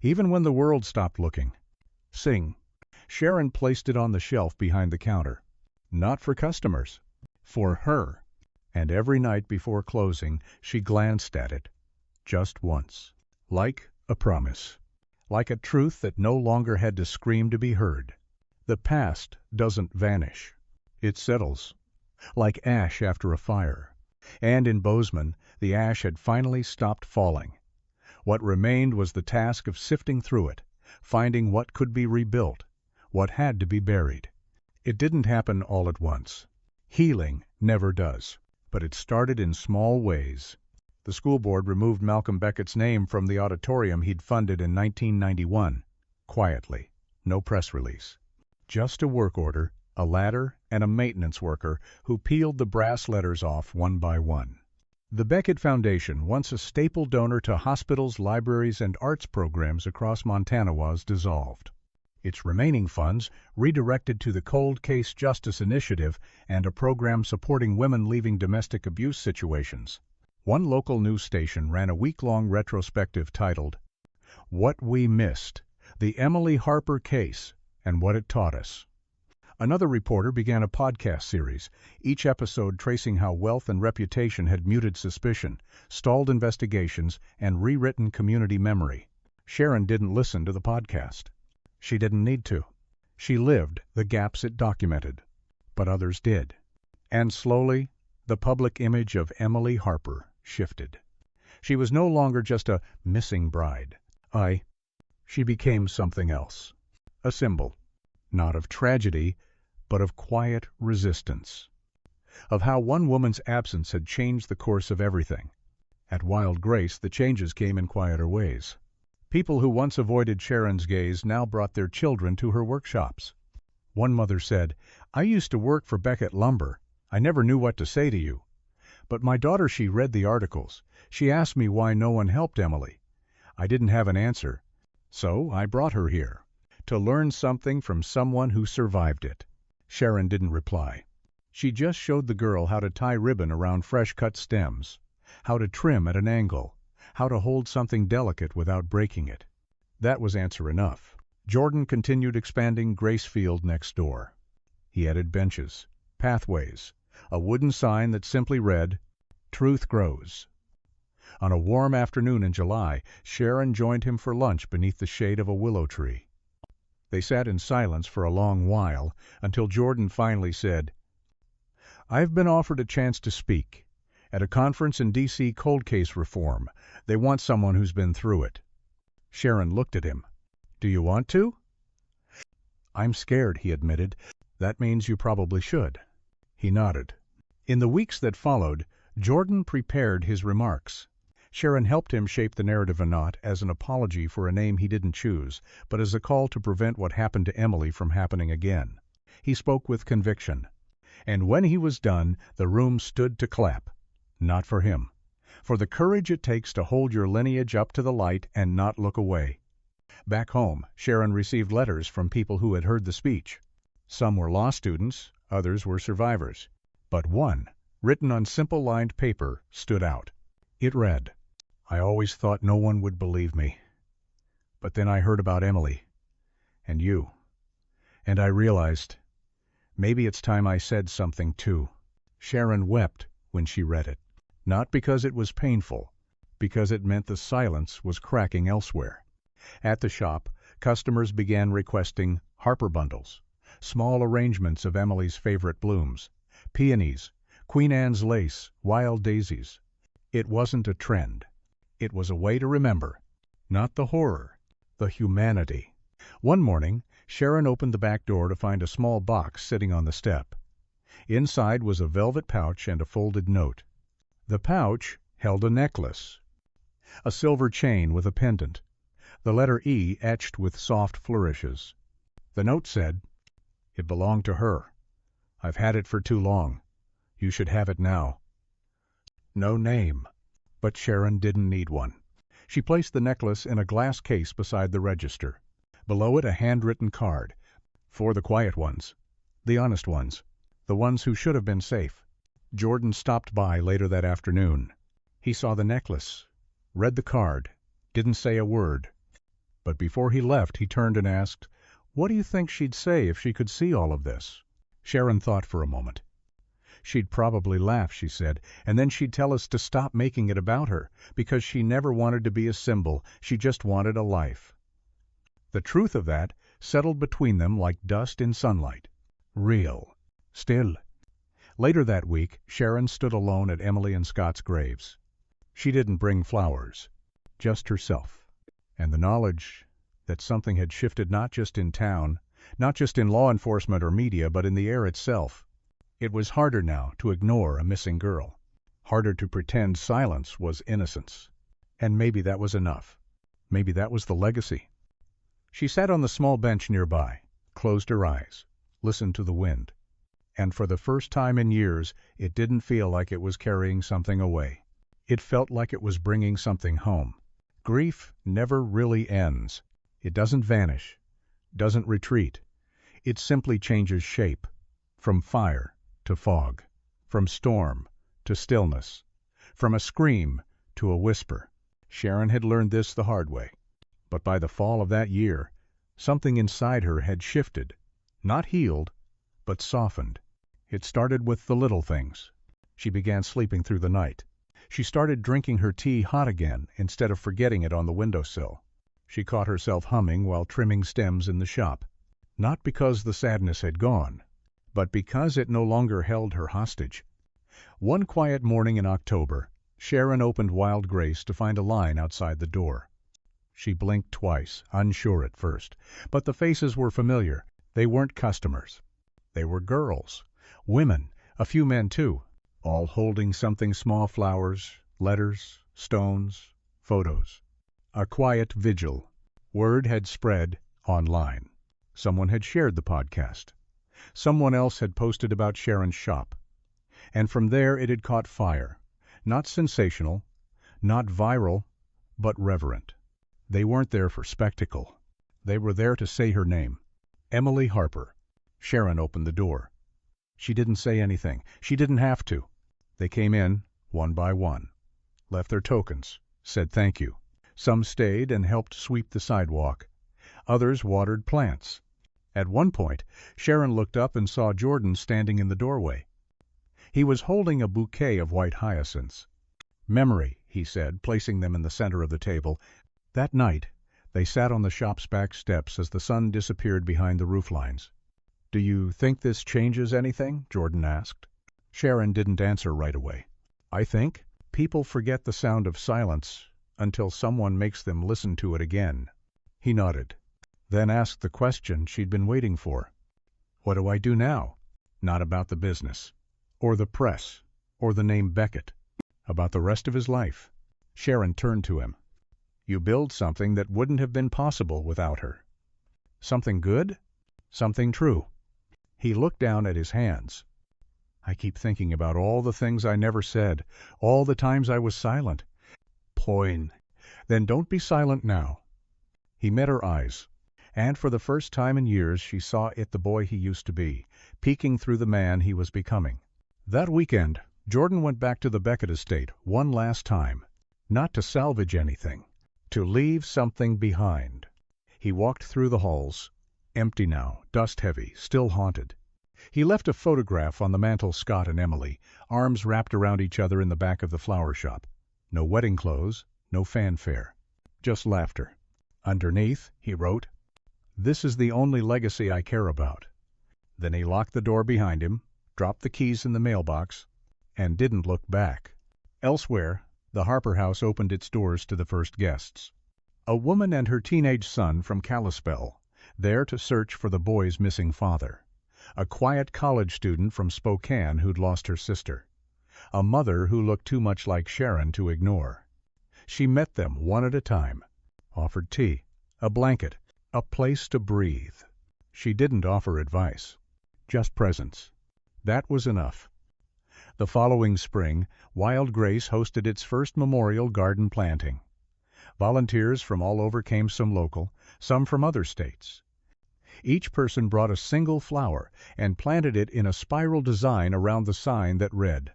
even when the world stopped looking." Sing. Sharon placed it on the shelf behind the counter. Not for customers. For her. And every night before closing, she glanced at it. Just once. Like a promise. Like a truth that no longer had to scream to be heard. The past doesn't vanish. It settles. Like ash after a fire. And in Bozeman, the ash had finally stopped falling. What remained was the task of sifting through it, finding what could be rebuilt, what had to be buried. It didn't happen all at once. Healing never does. But it started in small ways. The school board removed Malcolm Beckett's name from the auditorium he'd funded in 1991. Quietly. No press release. Just a work order, a ladder, and a maintenance worker who peeled the brass letters off one by one. The Beckett Foundation, once a staple donor to hospitals, libraries, and arts programs across Montana, was dissolved. Its remaining funds redirected to the Cold Case Justice Initiative and a program supporting women leaving domestic abuse situations. One local news station ran a week-long retrospective titled, "What We Missed, the Emily Harper Case and What It Taught Us." Another reporter began a podcast series, each episode tracing how wealth and reputation had muted suspicion, stalled investigations, and rewritten community memory. Sharon didn't listen to the podcast. She didn't need to. She lived the gaps it documented. But others did. And slowly, the public image of Emily Harper shifted. She was no longer just a missing bride, She became something else. A symbol, not of tragedy, but of quiet resistance. Of how one woman's absence had changed the course of everything. At Wild Grace, the changes came in quieter ways. People who once avoided Sharon's gaze now brought their children to her workshops. One mother said, "I used to work for Beckett Lumber. I never knew what to say to you. But my daughter, she read the articles. She asked me why no one helped Emily. I didn't have an answer. So I brought her here, to learn something from someone who survived it." Sharon didn't reply. She just showed the girl how to tie ribbon around fresh-cut stems, how to trim at an angle, how to hold something delicate without breaking it. That was answer enough. Jordan continued expanding Grace Field next door. He added benches, pathways, a wooden sign that simply read, "Truth Grows." On a warm afternoon in July, Sharon joined him for lunch beneath the shade of a willow tree. They sat in silence for a long while, until Jordan finally said, "I've been offered a chance to speak. At a conference in D.C. cold case reform. They want someone who's been through it." Sharon looked at him. "Do you want to?" "I'm scared," he admitted. "That means you probably should." He nodded. In the weeks that followed, Jordan prepared his remarks. Sharon helped him shape the narrative not as an apology for a name he didn't choose, but as a call to prevent what happened to Emily from happening again. He spoke with conviction. And when he was done, the room stood to clap. Not for him. For the courage it takes to hold your lineage up to the light and not look away. Back home, Sharon received letters from people who had heard the speech. Some were law students, others were survivors. But one, written on simple-lined paper, stood out. It read, "I always thought no one would believe me. But then I heard about Emily. And you. And I realized, maybe it's time I said something too." Sharon wept when she read it. Not because it was painful, because it meant the silence was cracking elsewhere. At the shop, customers began requesting Harper bundles, small arrangements of Emily's favorite blooms, peonies, Queen Anne's lace, wild daisies. It wasn't a trend. It was a way to remember. Not the horror, the humanity. One morning, Sharon opened the back door to find a small box sitting on the step. Inside was a velvet pouch and a folded note. The pouch held a necklace, a silver chain with a pendant, the letter E etched with soft flourishes. The note said, "It belonged to her. I've had it for too long. You should have it now." No name. But Sharon didn't need one. She placed the necklace in a glass case beside the register. Below it a handwritten card. For the quiet ones. The honest ones. The ones who should have been safe. Jordan stopped by later that afternoon. He saw the necklace, read the card, didn't say a word. But before he left, he turned and asked, "What do you think she'd say if she could see all of this?" Sharon thought for a moment. "She'd probably laugh," she said, "and then she'd tell us to stop making it about her, because she never wanted to be a symbol, she just wanted a life." The truth of that settled between them like dust in sunlight. Real. Still. Later that week, Sharon stood alone at Emily and Scott's graves. She didn't bring flowers, just herself, and the knowledge that something had shifted not just in town, not just in law enforcement or media, but in the air itself. It was harder now to ignore a missing girl, harder to pretend silence was innocence. And maybe that was enough. Maybe that was the legacy. She sat on the small bench nearby, closed her eyes, listened to the wind. And for the first time in years, it didn't feel like it was carrying something away. It felt like it was bringing something home. Grief never really ends. It doesn't vanish, doesn't retreat. It simply changes shape, from fire to fog, from storm to stillness, from a scream to a whisper. Sharon had learned this the hard way. But by the fall of that year, something inside her had shifted, not healed, but softened. It started with the little things. She began sleeping through the night. She started drinking her tea hot again instead of forgetting it on the windowsill. She caught herself humming while trimming stems in the shop. Not because the sadness had gone, but because it no longer held her hostage. One quiet morning in October, Sharon opened Wild Grace to find a line outside the door. She blinked twice, unsure at first. But the faces were familiar. They weren't customers. They were girls. Women. A few men, too. All holding something small, flowers, letters, stones, photos. A quiet vigil. Word had spread online. Someone had shared the podcast. Someone else had posted about Sharon's shop. And from there it had caught fire. Not sensational, not viral, but reverent. They weren't there for spectacle. They were there to say her name. Emily Harper. Sharon opened the door. She didn't say anything. She didn't have to. They came in, one by one. Left their tokens. Said thank you. Some stayed and helped sweep the sidewalk. Others watered plants. At one point, Sharon looked up and saw Jordan standing in the doorway. He was holding a bouquet of white hyacinths. "Memory," he said, placing them in the center of the table. That night, they sat on the shop's back steps as the sun disappeared behind the rooflines. "Do you think this changes anything?" Jordan asked. Sharon didn't answer right away. "I think people forget the sound of silence until someone makes them listen to it again." He nodded, then asked the question she'd been waiting for. "What do I do now?" Not about the business, or the press, or the name Beckett. About the rest of his life. Sharon turned to him. "You build something that wouldn't have been possible without her." "Something good?" "Something true." He looked down at his hands. "I keep thinking about all the things I never said, all the times I was silent." "Poin." "Then don't be silent now." He met her eyes, and for the first time in years she saw it the boy he used to be, peeking through the man he was becoming. That weekend, Jordan went back to the Beckett estate one last time. Not to salvage anything. To leave something behind. He walked through the halls, empty now, dust-heavy, still haunted. He left a photograph on the mantel. Scott and Emily, arms wrapped around each other in the back of the flower shop. No wedding clothes, no fanfare. Just laughter. Underneath, he wrote, "This is the only legacy I care about." Then he locked the door behind him, dropped the keys in the mailbox, and didn't look back. Elsewhere, the Harper house opened its doors to the first guests. A woman and her teenage son from Kalispell, there to search for the boy's missing father. A quiet college student from Spokane who'd lost her sister. A mother who looked too much like Sharon to ignore. She met them one at a time. Offered tea, a blanket, a place to breathe. She didn't offer advice. Just presence. That was enough. The following spring, Wild Grace hosted its first memorial garden planting. Volunteers from all over came, some local, some from other states. Each person brought a single flower and planted it in a spiral design around the sign that read,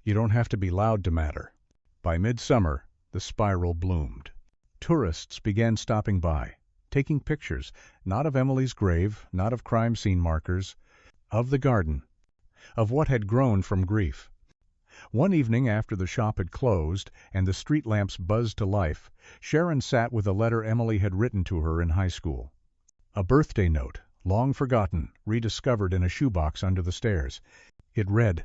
"You don't have to be loud to matter." By midsummer, the spiral bloomed. Tourists began stopping by, taking pictures, not of Emily's grave, not of crime scene markers, of the garden, of what had grown from grief. One evening after the shop had closed and the street lamps buzzed to life, Sharon sat with a letter Emily had written to her in high school. A birthday note, long forgotten, rediscovered in a shoebox under the stairs. It read,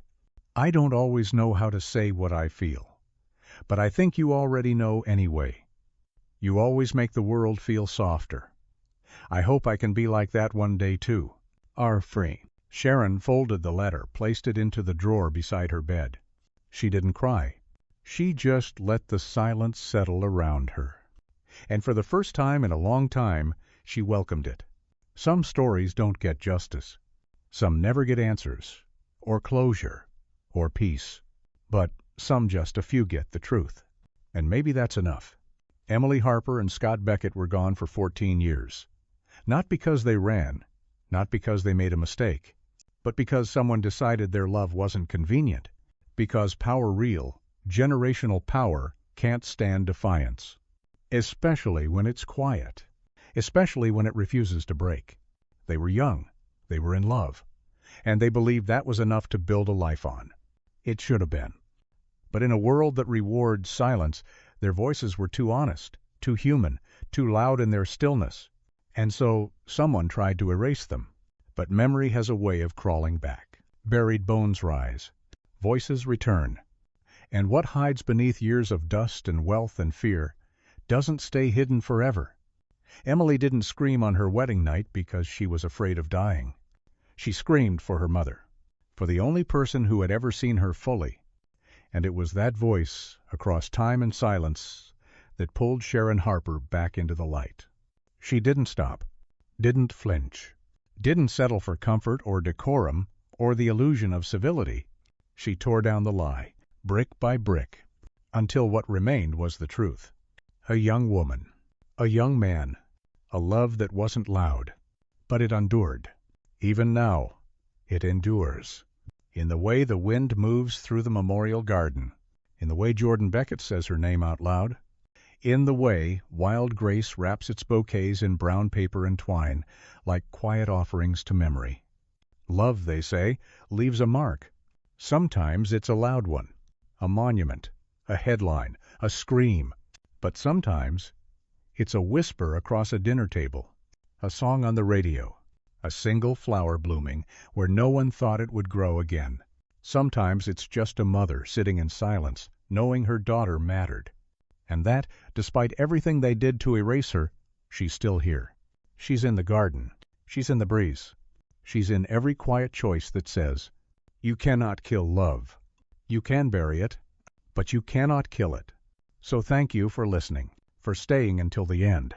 "I don't always know how to say what I feel, but I think you already know anyway. You always make the world feel softer. I hope I can be like that one day too. R. Free." Sharon folded the letter, placed it into the drawer beside her bed. She didn't cry. She just let the silence settle around her. And for the first time in a long time, she welcomed it. Some stories don't get justice. Some never get answers, or closure, or peace. But some, just a few, get the truth. And maybe that's enough. Emily Harper and Scott Beckett were gone for 14 years. Not because they ran, not because they made a mistake, but because someone decided their love wasn't convenient. Because power real, generational power, can't stand defiance. Especially when it's quiet. Especially when it refuses to break. They were young. They were in love. And they believed that was enough to build a life on. It should have been. But in a world that rewards silence, their voices were too honest, too human, too loud in their stillness. And so someone tried to erase them. But memory has a way of crawling back. Buried bones rise. Voices return. And what hides beneath years of dust and wealth and fear doesn't stay hidden forever. Emily didn't scream on her wedding night because she was afraid of dying. She screamed for her mother, for the only person who had ever seen her fully, and it was that voice, across time and silence, that pulled Sharon Harper back into the light. She didn't stop, didn't flinch, didn't settle for comfort or decorum or the illusion of civility. She tore down the lie, brick by brick, until what remained was the truth. A young woman, a young man, a love that wasn't loud, but it endured. Even now, it endures. In the way the wind moves through the memorial garden, in the way Jordan Beckett says her name out loud, in the way wild grace wraps its bouquets in brown paper and twine, like quiet offerings to memory. Love, they say, leaves a mark. Sometimes it's a loud one, a monument, a headline, a scream. But sometimes it's a whisper across a dinner table, a song on the radio, a single flower blooming where no one thought it would grow again. Sometimes it's just a mother sitting in silence, knowing her daughter mattered. And that, despite everything they did to erase her, she's still here. She's in the garden. She's in the breeze. She's in every quiet choice that says, you cannot kill love. You can bury it, but you cannot kill it. So thank you for listening, for staying until the end.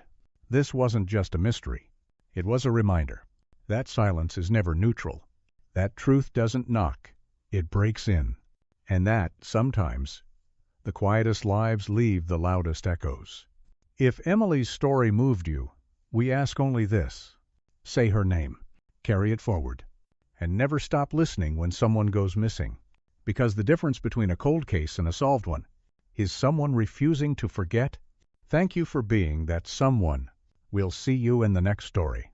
This wasn't just a mystery. It was a reminder. That silence is never neutral. That truth doesn't knock. It breaks in. And that, sometimes, the quietest lives leave the loudest echoes. If Emily's story moved you, we ask only this. Say her name. Carry it forward. And never stop listening when someone goes missing. Because the difference between a cold case and a solved one is someone refusing to forget. Thank you for being that someone. We'll see you in the next story.